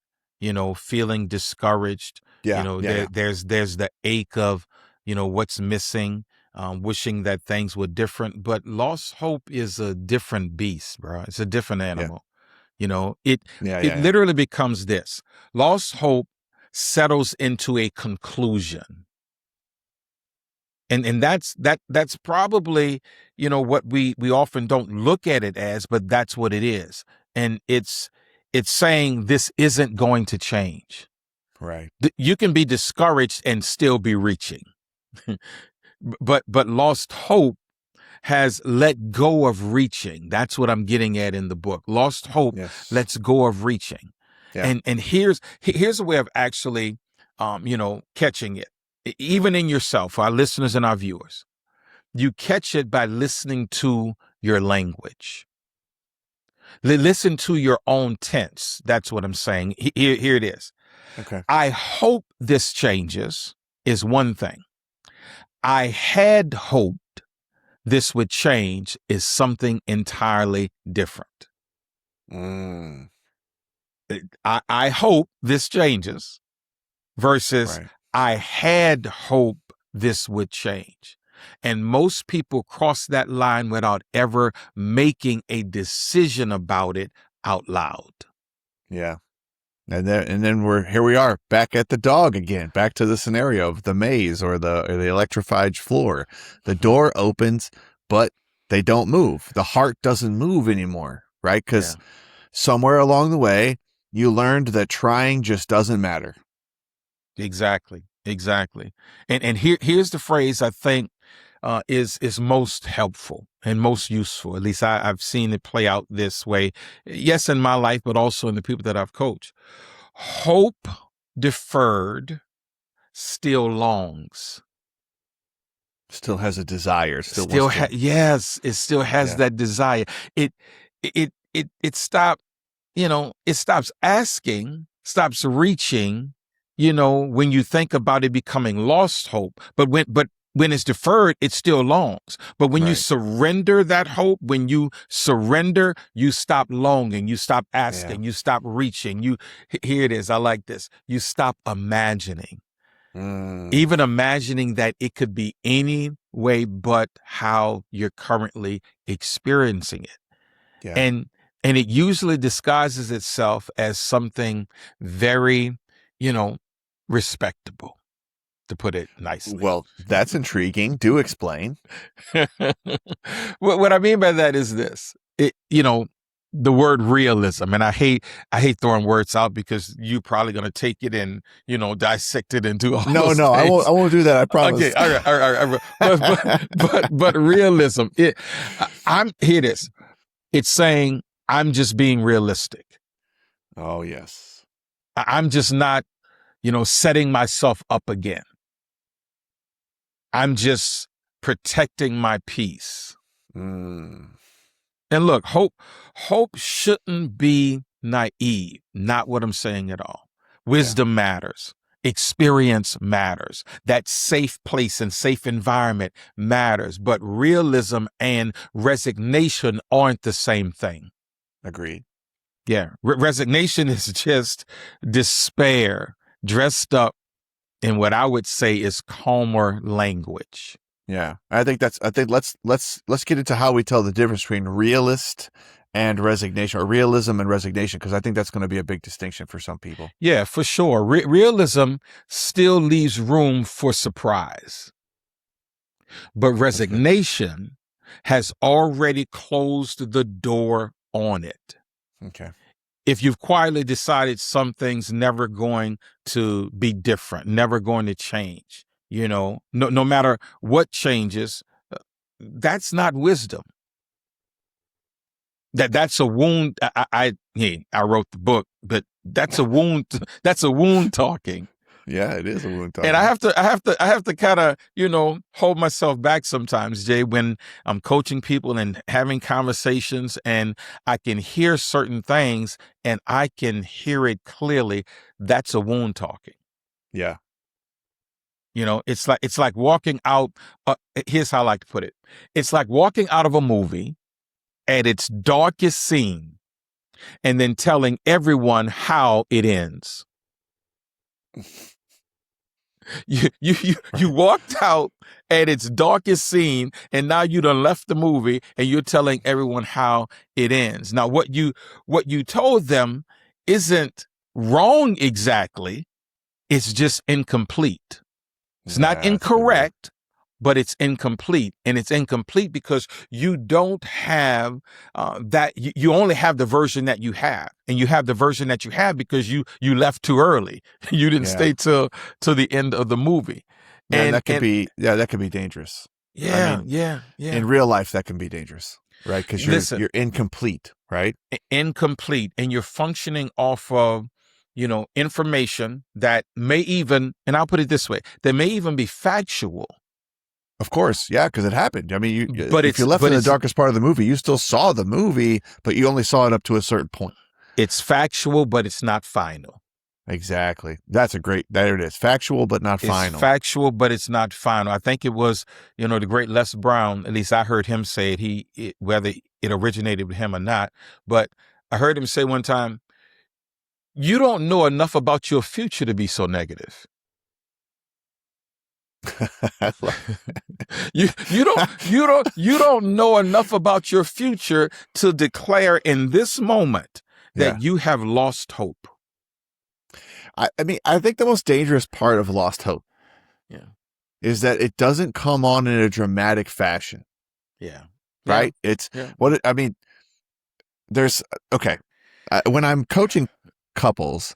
feeling discouraged. There's There's the ache of, what's missing. wishing that things were different. But lost hope is a different beast, bro. It's a different Yeah. animal. You know, it Yeah. it Yeah. literally becomes this. Lost hope settles into a conclusion. And that's probably, what we often don't look at it as, but that's what it is. And it's saying this isn't going to change. Right. You can be discouraged and still be reaching. But lost hope has let go of reaching. That's what I'm getting at in the book. Lost hope Yes. lets go of reaching. Yeah. And here's a way of actually catching it. Even in yourself, our listeners and our viewers. You catch it by listening to your language. Listen to your own tense. That's what I'm saying. Here it is. Okay. I hope this changes is one thing. I had hoped this would change is something entirely different. Mm. I hope this changes versus Right. I had hope this would change. And most people cross that line without ever making a decision about it out loud. Yeah. And then here we are back at the dog again, back to the scenario of the maze or the electrified floor. The door opens, but they don't move. The heart doesn't move anymore, right? Because somewhere along the way, you learned that trying just doesn't matter. Exactly. And here's the phrase I think is most helpful and most useful. At least I've seen it play out this way. Yes, in my life, but also in the people that I've coached. Hope deferred still longs. Still has a desire. Yes, it still has that desire. It stops, it stops asking, stops reaching, when you think about it becoming lost hope. But when it's deferred, it still longs. But when you surrender that hope, when you surrender, you stop longing, you stop asking, you stop reaching. Here it is. I like this. You stop imagining. Even imagining that it could be any way but how you're currently experiencing it. Yeah. And it usually disguises itself as something very, respectable, to put it nicely. Well, that's intriguing. Do explain. What I mean by that is this. The word realism, and I hate throwing words out because you're probably going to take it and dissect it into all those No, I won't do that. I promise. Okay, all right. But realism. I'm here. It is. It's saying I'm just being realistic. Oh yes. I'm just not, setting myself up again. I'm just protecting my peace. And look, hope shouldn't be naive. Not what I'm saying at all. Wisdom matters. Experience matters. That safe place and safe environment matters. But realism and resignation aren't the same thing. Agreed. Yeah. Resignation is just despair dressed up in what I would say is calmer language. Yeah. I think let's get into how we tell the difference between realist and resignation, or realism and resignation, because I think that's going to be a big distinction for some people. Yeah, for sure. Realism still leaves room for surprise. But resignation has already closed the door on it. Okay. If you've quietly decided something's never going to be different, never going to change, no matter what changes, that's not wisdom. That's a wound. I wrote the book, but that's a wound. That's a wound talking. Yeah, it is a wound talking. And I have to kind of, hold myself back sometimes, Jay, when I'm coaching people and having conversations, and I can hear certain things and I can hear it clearly. That's a wound talking. Yeah. It's like walking out. Here's how I like to put it. It's like walking out of a movie at its darkest scene and then telling everyone how it ends. You walked out at its darkest scene, and now you done left the movie, and you're telling everyone how it ends. Now, what you told them isn't wrong exactly. It's just incomplete. It's not incorrect, but it's incomplete. And it's incomplete because you don't have that. You only have the version that you have. And you have the version that you have because you left too early. You didn't stay till the end of the movie. And that could be dangerous. Yeah, I mean, yeah. In real life, that can be dangerous, right? Because you're incomplete, right? Incomplete. And you're functioning off of, information that may even, and I'll put it this way, that may even be factual. Of course, yeah, because it happened. I mean, if you're left in the darkest part of the movie, you still saw the movie, but you only saw it up to a certain point. It's factual, but it's not final. Exactly. There it is. Factual, but not final. It's factual, but it's not final. I think it was, the great Les Brown, at least I heard him say it, whether it originated with him or not, but I heard him say one time, you don't know enough about your future to be so negative. you don't know enough about your future to declare in this moment that you have lost hope. I mean, I think the most dangerous part of lost hope is that it doesn't come on in a dramatic fashion. Yeah. Right? It's when I'm coaching couples,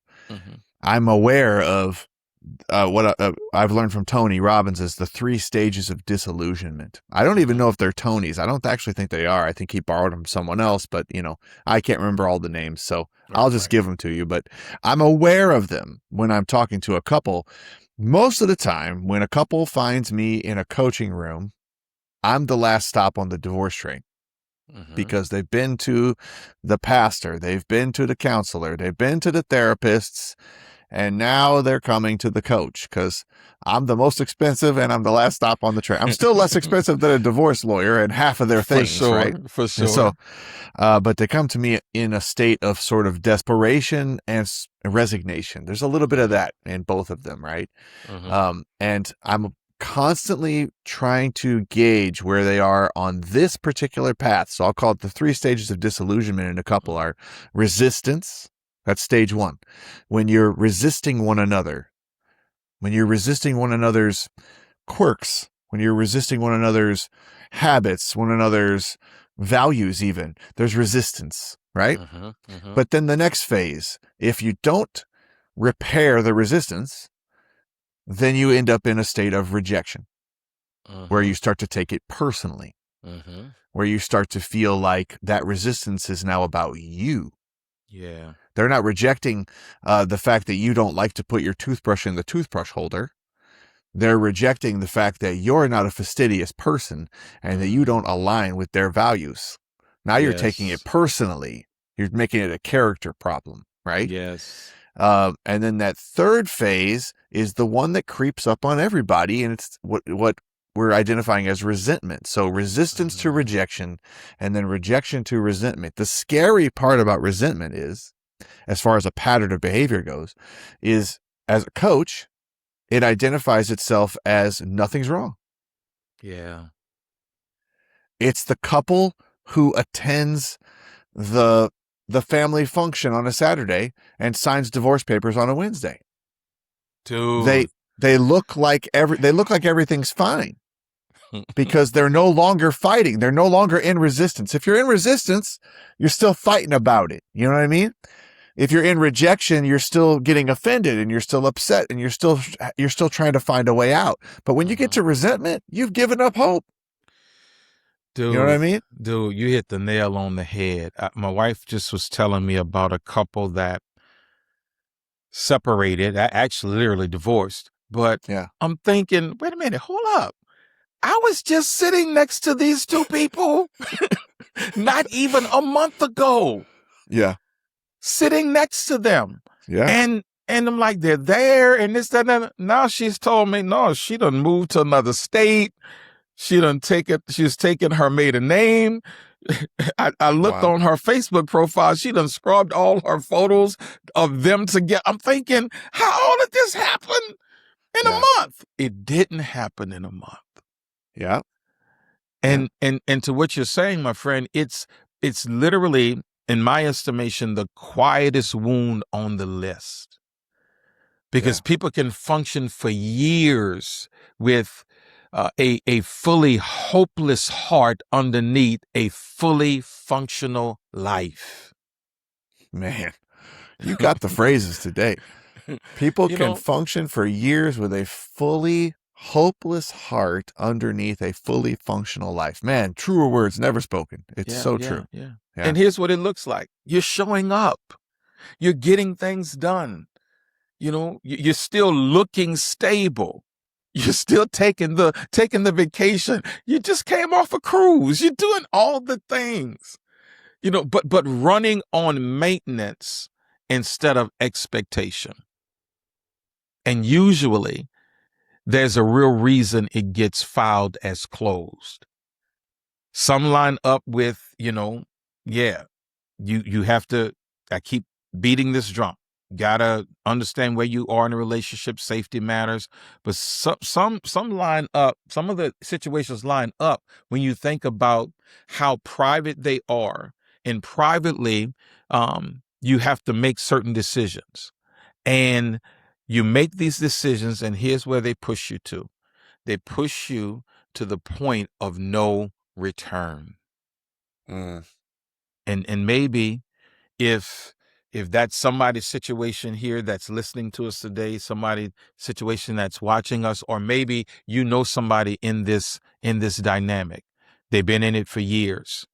I'm aware of what I've learned from Tony Robbins is the 3 stages of disillusionment. I don't even know if they're Tony's. I don't actually think they are. I think he borrowed them from someone else, but I can't remember all the names, so I'll just give them to you. But I'm aware of them when I'm talking to a couple. Most of the time, when a couple finds me in a coaching room, I'm the last stop on the divorce train. Because they've been to the pastor, they've been to the counselor, they've been to the therapists, and now they're coming to the coach because I'm the most expensive and I'm the last stop on the train. I'm still less expensive than a divorce lawyer and half of their things, right? For sure. And so, but they come to me in a state of sort of desperation and resignation. There's a little bit of that in both of them, right? And I'm constantly trying to gauge where they are on this particular path. So I'll call it the 3 stages of disillusionment in a couple are resistance. That's stage 1. When you're resisting one another, when you're resisting one another's quirks, when you're resisting one another's habits, one another's values even, there's resistance, right? But then the next phase, if you don't repair the resistance, then you end up in a state of rejection where you start to take it personally, where you start to feel like that resistance is now about you. Yeah. They're not rejecting the fact that you don't like to put your toothbrush in the toothbrush holder. They're rejecting the fact that you're not a fastidious person and that you don't align with their values. Now you're taking it personally. You're making it a character problem, right? Yes. And then that third phase is the one that creeps up on everybody, and it's what we're identifying as resentment. So resistance to rejection, and then rejection to resentment. The scary part about resentment is, as far as a pattern of behavior goes, is as a coach, it identifies itself as nothing's wrong. Yeah. It's the couple who attends the family function on a Saturday and signs divorce papers on a Wednesday. Dude. They look like everything's fine because they're no longer fighting. They're no longer in resistance. If you're in resistance, you're still fighting about it. You know what I mean? If you're in rejection, you're still getting offended and you're still upset and you're still trying to find a way out. But when you get to resentment, you've given up hope. Dude, you know what I mean? Dude, you hit the nail on the head. My wife just was telling me about a couple that separated, actually literally divorced. But I'm thinking, wait a minute, hold up. I was just sitting next to these 2 people not even a month ago. Yeah. Sitting next to them. Yeah. And I'm like, they're there and this, that, and that. Now she's told me, no, she done moved to another state. She's taken her maiden name. I looked on her Facebook profile. She done scrubbed all her photos of them together. I'm thinking, how did this happen? In Yeah. a month. It didn't happen in a month. Yeah. And to what you're saying, my friend, it's literally, in my estimation, the quietest wound on the list. Because people can function for years with a fully hopeless heart underneath a fully functional life. Man, you got the phrases today. People You can know, function for years with a fully hopeless heart underneath a fully functional life. Man, truer words never spoken. It's so true. yeah. Yeah. And here's what it looks like. You're showing up. You're getting things done. You know, you're still looking stable. You're still taking the vacation. You just came off a cruise. You're doing all the things. You know, but running on maintenance instead of expectation. And usually there's a real reason it gets filed as closed. Some line up with, you have to, I keep beating this drum. Gotta understand where you are in a relationship. Safety matters. But some line up, some of the situations line up when you think about how private they are. And privately, you have to make certain decisions. And you make these decisions, and here's where they push you to. They push you to the point of no return. Mm. And maybe if that's somebody's situation here that's listening to us today, somebody's situation that's watching us, or maybe you know somebody in this dynamic. They've been in it for years.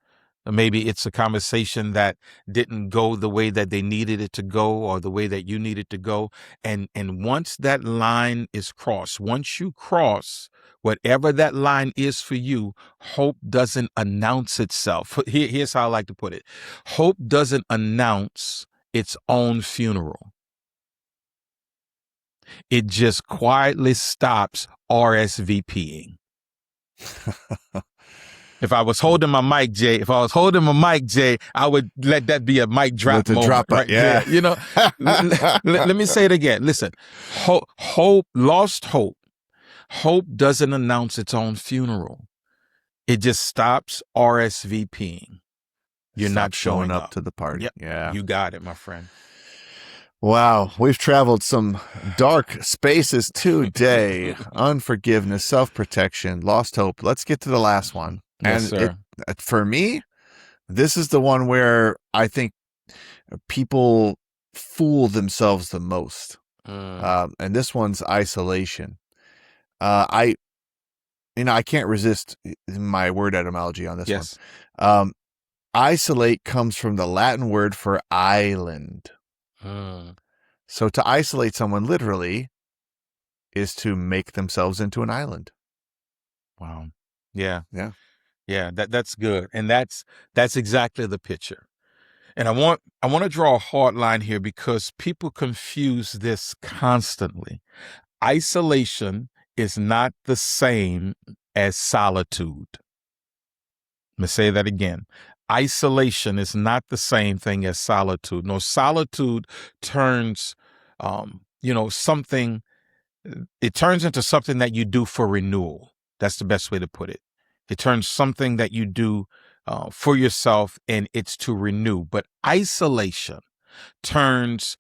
Or maybe it's a conversation that didn't go the way that they needed it to go, or the way that you needed to go. And once that line is crossed, once you cross whatever that line is for you, hope doesn't announce itself. Here's how I like to put it. Hope doesn't announce its own funeral. It just quietly stops RSVPing. If I was holding my mic, Jay, I would let that be a mic drop moment right there. You know, let me say it again. Listen, lost hope doesn't announce its own funeral. It just stops RSVPing. You're not showing up to the party. Yep. Yeah. You got it, my friend. Wow, we've traveled some dark spaces today. Unforgiveness, self-protection, lost hope. Let's get to the last one. Yes, sir. For me, this is the one where I think people fool themselves the most. And this one's isolation. I can't resist my word etymology on this one. Isolate comes from the Latin word for island. So to isolate someone literally is to make themselves into an island. Wow. Yeah. Yeah. Yeah, that's good. And that's exactly the picture. And I want to draw a hard line here because people confuse this constantly. Isolation is not the same as solitude. Let me say that again. Isolation is not the same thing as solitude. No, solitude turns, something, it turns into something that you do for renewal. That's the best way to put it. It turns something that you do for yourself, and it's to renew. But isolation turns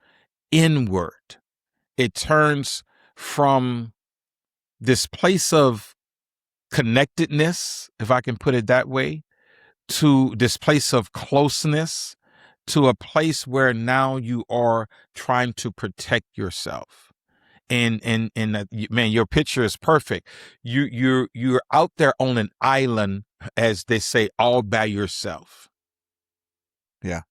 inward. It turns from this place of connectedness, if I can put it that way, to this place of closeness, to a place where now you are trying to protect yourself. And man, your picture is perfect. You're out there on an island, as they say, all by yourself. Yeah.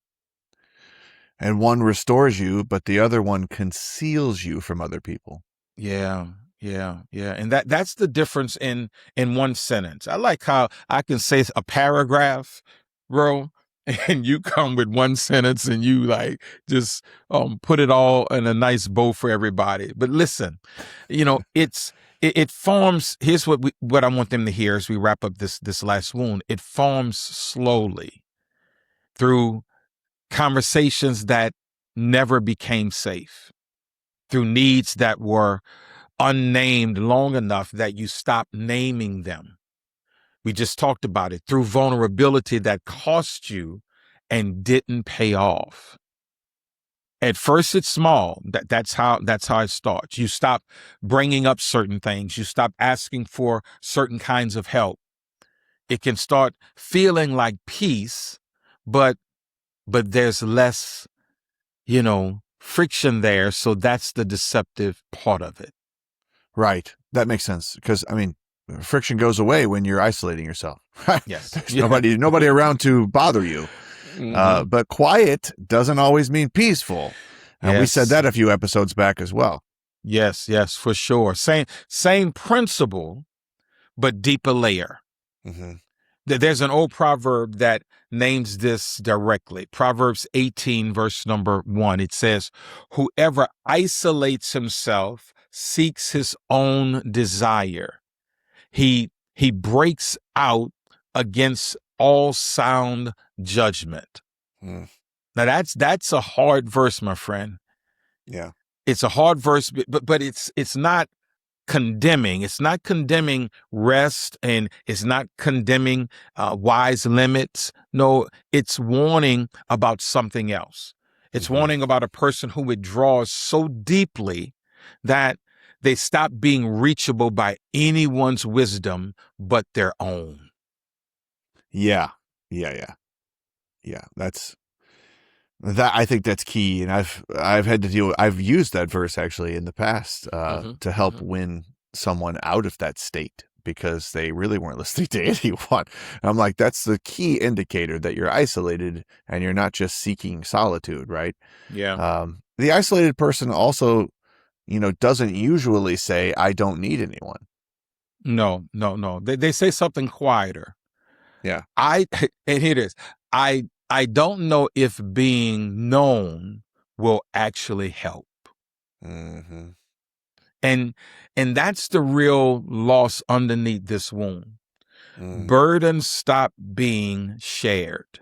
And one restores you, but the other one conceals you from other people. Yeah. And that's the difference in one sentence. I like how I can say a paragraph, bro, and you come with one sentence and you like just put it all in a nice bow for everybody. But listen, it forms. Here's what I want them to hear as we wrap up this last wound. It forms slowly through conversations that never became safe, through needs that were unnamed long enough that you stop naming them. We just talked about it, through vulnerability that cost you and didn't pay off. At first it's small. That's how it starts. You stop bringing up certain things. You stop asking for certain kinds of help. It can start feeling like peace, but there's less, friction there. So that's the deceptive part of it. Right. That makes sense. Because, I mean, friction goes away when you're isolating yourself. Yes. There's nobody around to bother you. Mm-hmm. But quiet doesn't always mean peaceful. And we said Yes. that a few episodes back as well. Yes, for sure. Same principle, but deeper layer. Mm-hmm. There's an old proverb that names this directly. Proverbs 18, verse number 1. It says, "Whoever isolates himself seeks his own desire. He breaks out against all sound judgment." Mm. Now that's a hard verse, my friend. Yeah. It's a hard verse, but it's not condemning. It's not condemning rest, and it's not condemning wise limits. No, it's warning about something else. It's Mm-hmm. warning about a person who withdraws so deeply that they stop being reachable by anyone's wisdom but their own. Yeah. I think that's key. And I've had to I've used that verse actually in the past to help win someone out of that state because they really weren't listening to anyone. And I'm like, that's the key indicator that you're isolated and you're not just seeking solitude, right? Yeah. The isolated person also, doesn't usually say, I don't need anyone. No. They say something quieter. Yeah. And here it is. I don't know if being known will actually help. Mm-hmm. And that's the real loss underneath this wound. Mm. Burdens stop being shared.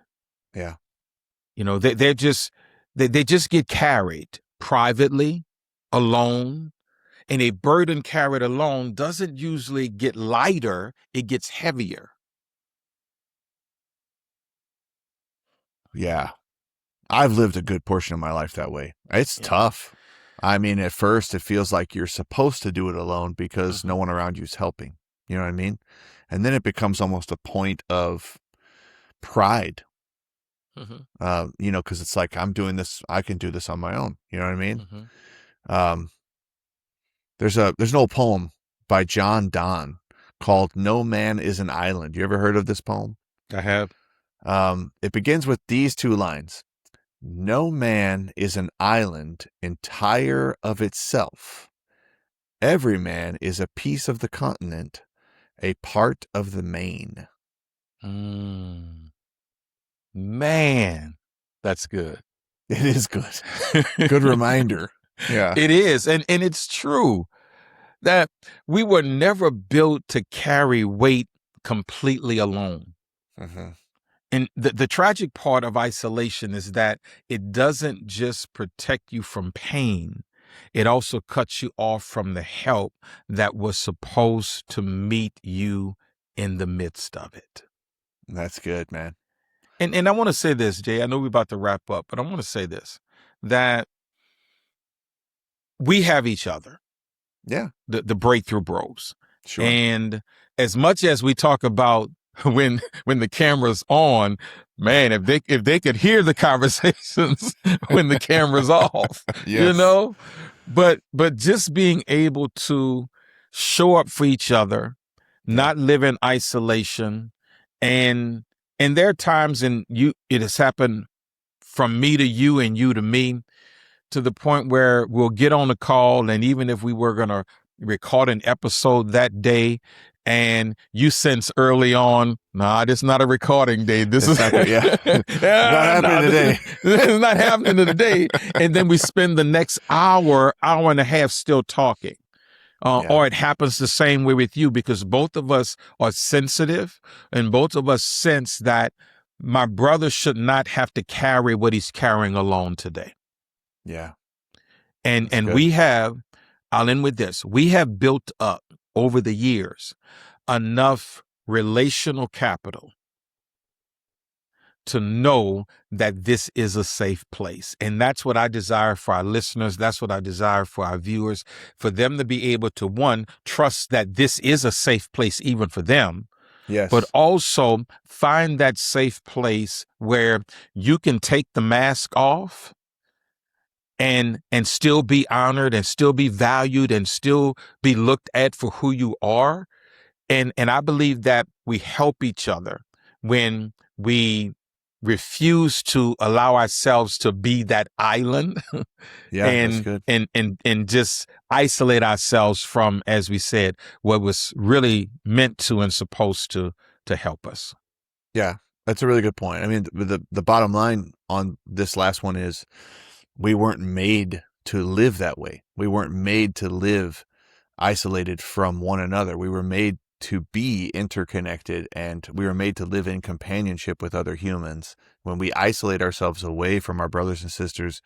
Yeah. They just get carried privately, alone. And a burden carried alone doesn't usually get lighter, it gets heavier. Yeah. I've lived a good portion of my life that way. It's tough. I mean, at first it feels like you're supposed to do it alone because no one around you is helping. You know what I mean? And then it becomes almost a point of pride, because it's like, I'm doing this. I can do this on my own. You know what I mean? There's an old poem by John Donne called "No Man is an Island." You ever heard of this poem? I have. It begins with these two lines. No man is an island entire of itself. Every man is a piece of the continent, a part of the main. Man, that's good. It is good. Good reminder. Yeah. It is. And it's true that we were never built to carry weight completely alone. Mm-hmm. And the tragic part of isolation is that it doesn't just protect you from pain. It also cuts you off from the help that was supposed to meet you in the midst of it. That's good, man. And I want to say this, Jay. I know we're about to wrap up, but I want to say this, that we have each other. Yeah. The Breakthrough Bros. Sure. And as much as we talk about when the camera's on, man, if they could hear the conversations when the camera's off, Yes. but just being able to show up for each other, not live in isolation. And there are times it has happened from me to you and you to me, to the point where we'll get on a call, and even if we were going to record an episode that day, and you sense early on, nah, this is not a recording day. This is not happening today. This is not happening today. And then we spend the next hour and a half still talking. Or it happens the same way with you, because both of us are sensitive, and both of us sense that my brother should not have to carry what he's carrying alone today. Yeah. And we have I'll end with this. We have built up over the years enough relational capital to know that this is a safe place. And that's what I desire for our listeners. That's what I desire for our viewers, for them to be able to, one, trust that this is a safe place even for them, Yes. but also find that safe place where you can take the mask off and still be honored and still be valued and still be looked at for who you are. And I believe that we help each other when we refuse to allow ourselves to be that island Yeah, that's good. and just isolate ourselves from, as we said, what was really meant to and supposed to help us. Yeah, that's a really good point. I mean, the bottom line on this last one is we weren't made to live that way. We weren't made to live isolated from one another. We were made to be interconnected, and we were made to live in companionship with other humans. When we isolate ourselves away from our brothers and sisters,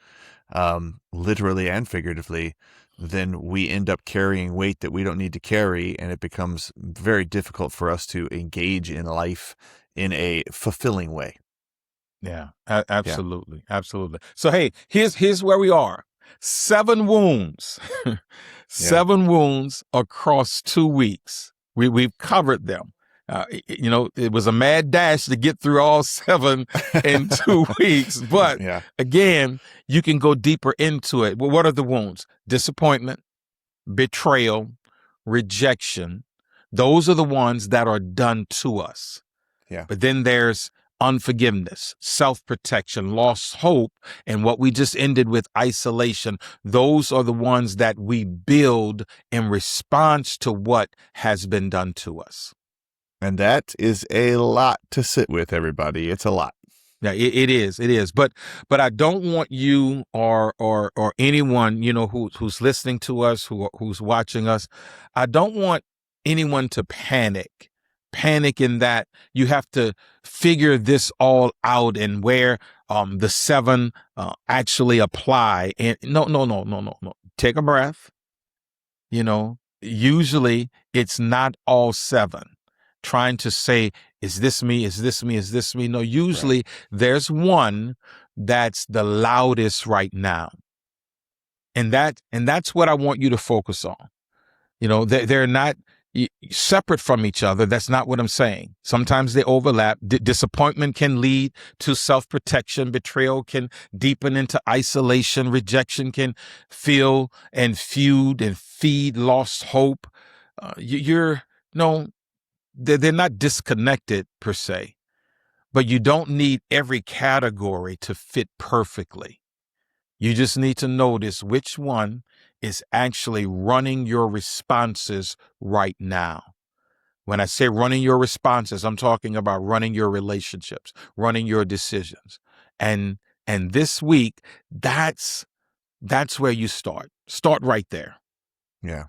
literally and figuratively, then we end up carrying weight that we don't need to carry, and it becomes very difficult for us to engage in life in a fulfilling way. Yeah, absolutely. Yeah. Absolutely. So, hey, here's where we are. 7 wounds, 7 wounds across 2 weeks. We've covered them. It was a mad dash to get through all 7 in 2 weeks. But again, you can go deeper into it. Well, what are the wounds? Disappointment, betrayal, rejection. Those are the ones that are done to us. Yeah. But then there's unforgiveness, self-protection, lost hope, and what we just ended with, isolation. Those are the ones that we build in response to what has been done to us. And that is a lot to sit with, everybody. It's a lot. Yeah, it is. It is. But I don't want you or anyone, who's listening to us, who's watching us, I don't want anyone to panic in that you have to figure this all out and where the 7 actually apply. And no. Take a breath. Usually it's not all 7. Trying to say, is this me? Is this me? Is this me? No, usually there's one that's the loudest right now. And that's what I want you to focus on. They're not separate from each other. That's not what I'm saying. Sometimes they overlap. Disappointment can lead to self-protection. Betrayal can deepen into isolation. Rejection can fill and feud and feed lost hope. They're not disconnected per se, but you don't need every category to fit perfectly. You just need to notice which one is actually running your responses right now. When I say running your responses, I'm talking about running your relationships, running your decisions. And this week, that's where you start. Start right there. Yeah.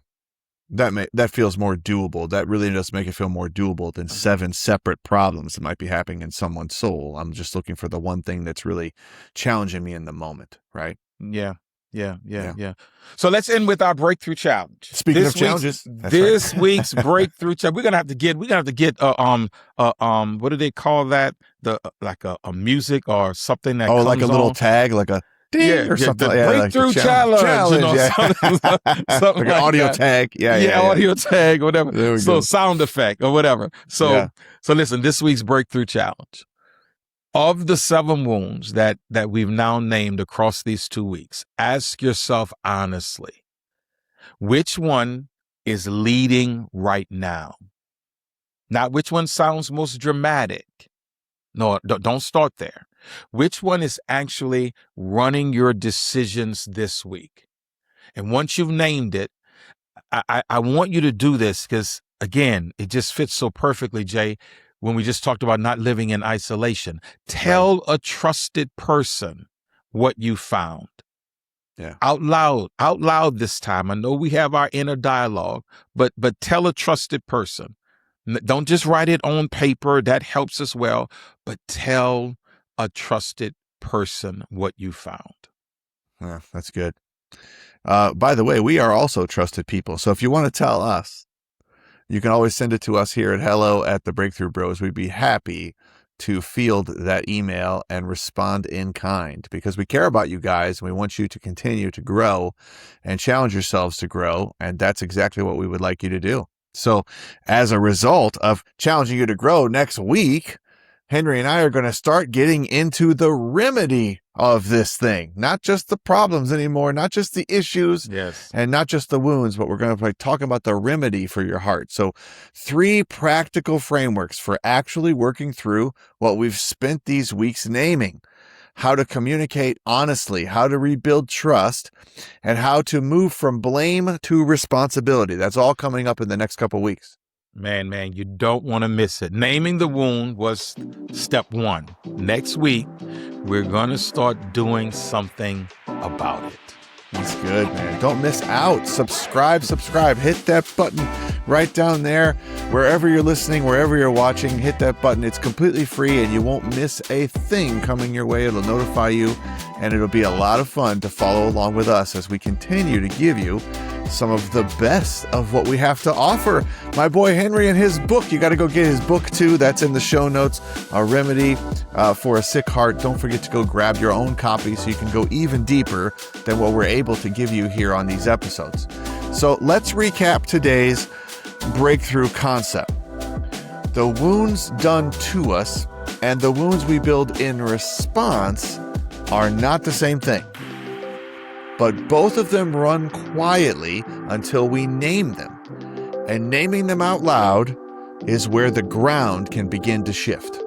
That feels more doable. That really does make it feel more doable than 7 separate problems that might be happening in someone's soul. I'm just looking for the one thing that's really challenging me in the moment, right? Yeah. So let's end with our breakthrough challenge. Speaking of challenges, this week's breakthrough challenge. We're gonna have to get what do they call that? Like a music or something that comes like a little on. tag, like a ding or something. The breakthrough challenge. Something like an audio tag. Audio tag, whatever. There we go. Sound effect or whatever. So listen, this week's breakthrough challenge. Of the 7 wounds that we've now named across these 2 weeks, ask yourself honestly, which one is leading right now? Not which one sounds most dramatic. No, don't start there. Which one is actually running your decisions this week? And once you've named it, I want you to do this because, again, it just fits so perfectly, Jay, when we just talked about not living in isolation. Tell a trusted person what you found. Yeah. Out loud this time. I know we have our inner dialogue, but tell a trusted person. Don't just write it on paper. That helps as well. But tell a trusted person what you found. Yeah, that's good. By the way, we are also trusted people. So if you want to tell us, you can always send it to us here at hello@thebreakthrough bros. We'd be happy to field that email and respond in kind because we care about you guys and we want you to continue to grow and challenge yourselves to grow. And that's exactly what we would like you to do. So as a result of challenging you to grow, next week, Henry and I are going to start getting into the remedy of this thing, not just the problems anymore, not just the issues, Yes. and not just the wounds, but we're going to be talking about the remedy for your heart. So 3 practical frameworks for actually working through what we've spent these weeks naming: how to communicate honestly, how to rebuild trust, and how to move from blame to responsibility. That's all coming up in the next couple of weeks. Man, you don't want to miss it. Naming the wound was step 1. Next week, we're going to start doing something about it. That's good, man. Don't miss out. Subscribe. Hit that button right down there. Wherever you're listening, wherever you're watching, hit that button. It's completely free and you won't miss a thing coming your way. It'll notify you and it'll be a lot of fun to follow along with us as we continue to give you some of the best of what we have to offer. My boy Henry and his book, you got to go get his book too. That's in the show notes, A Remedy for a Sick Heart. Don't forget to go grab your own copy so you can go even deeper than what we're able to give you here on these episodes. So let's recap today's breakthrough concept. The wounds done to us and the wounds we build in response are not the same thing. But both of them run quietly until we name them. And naming them out loud is where the ground can begin to shift.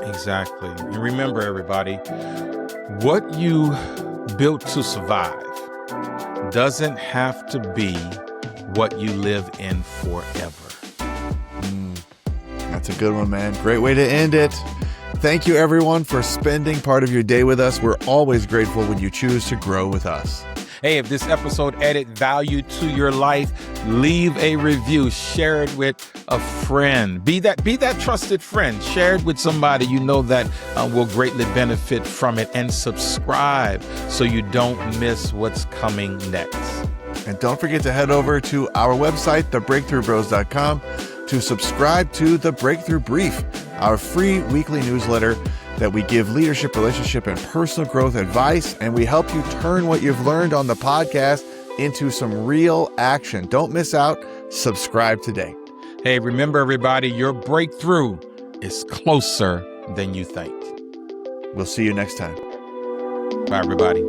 Exactly. And remember, everybody, what you built to survive doesn't have to be what you live in forever. That's a good one, man. Great way to end it. Thank you, everyone, for spending part of your day with us. We're always grateful when you choose to grow with us. Hey, if this episode added value to your life, leave a review, share it with a friend. Be that trusted friend. Share it with somebody you know that will greatly benefit from it, and subscribe so you don't miss what's coming next. And don't forget to head over to our website, thebreakthroughbros.com, to subscribe to The Breakthrough Brief, our free weekly newsletter that we give leadership, relationship, and personal growth advice, and we help you turn what you've learned on the podcast into some real action. Don't miss out. Subscribe today. Hey, remember, everybody, your breakthrough is closer than you think. We'll see you next time. Bye, everybody.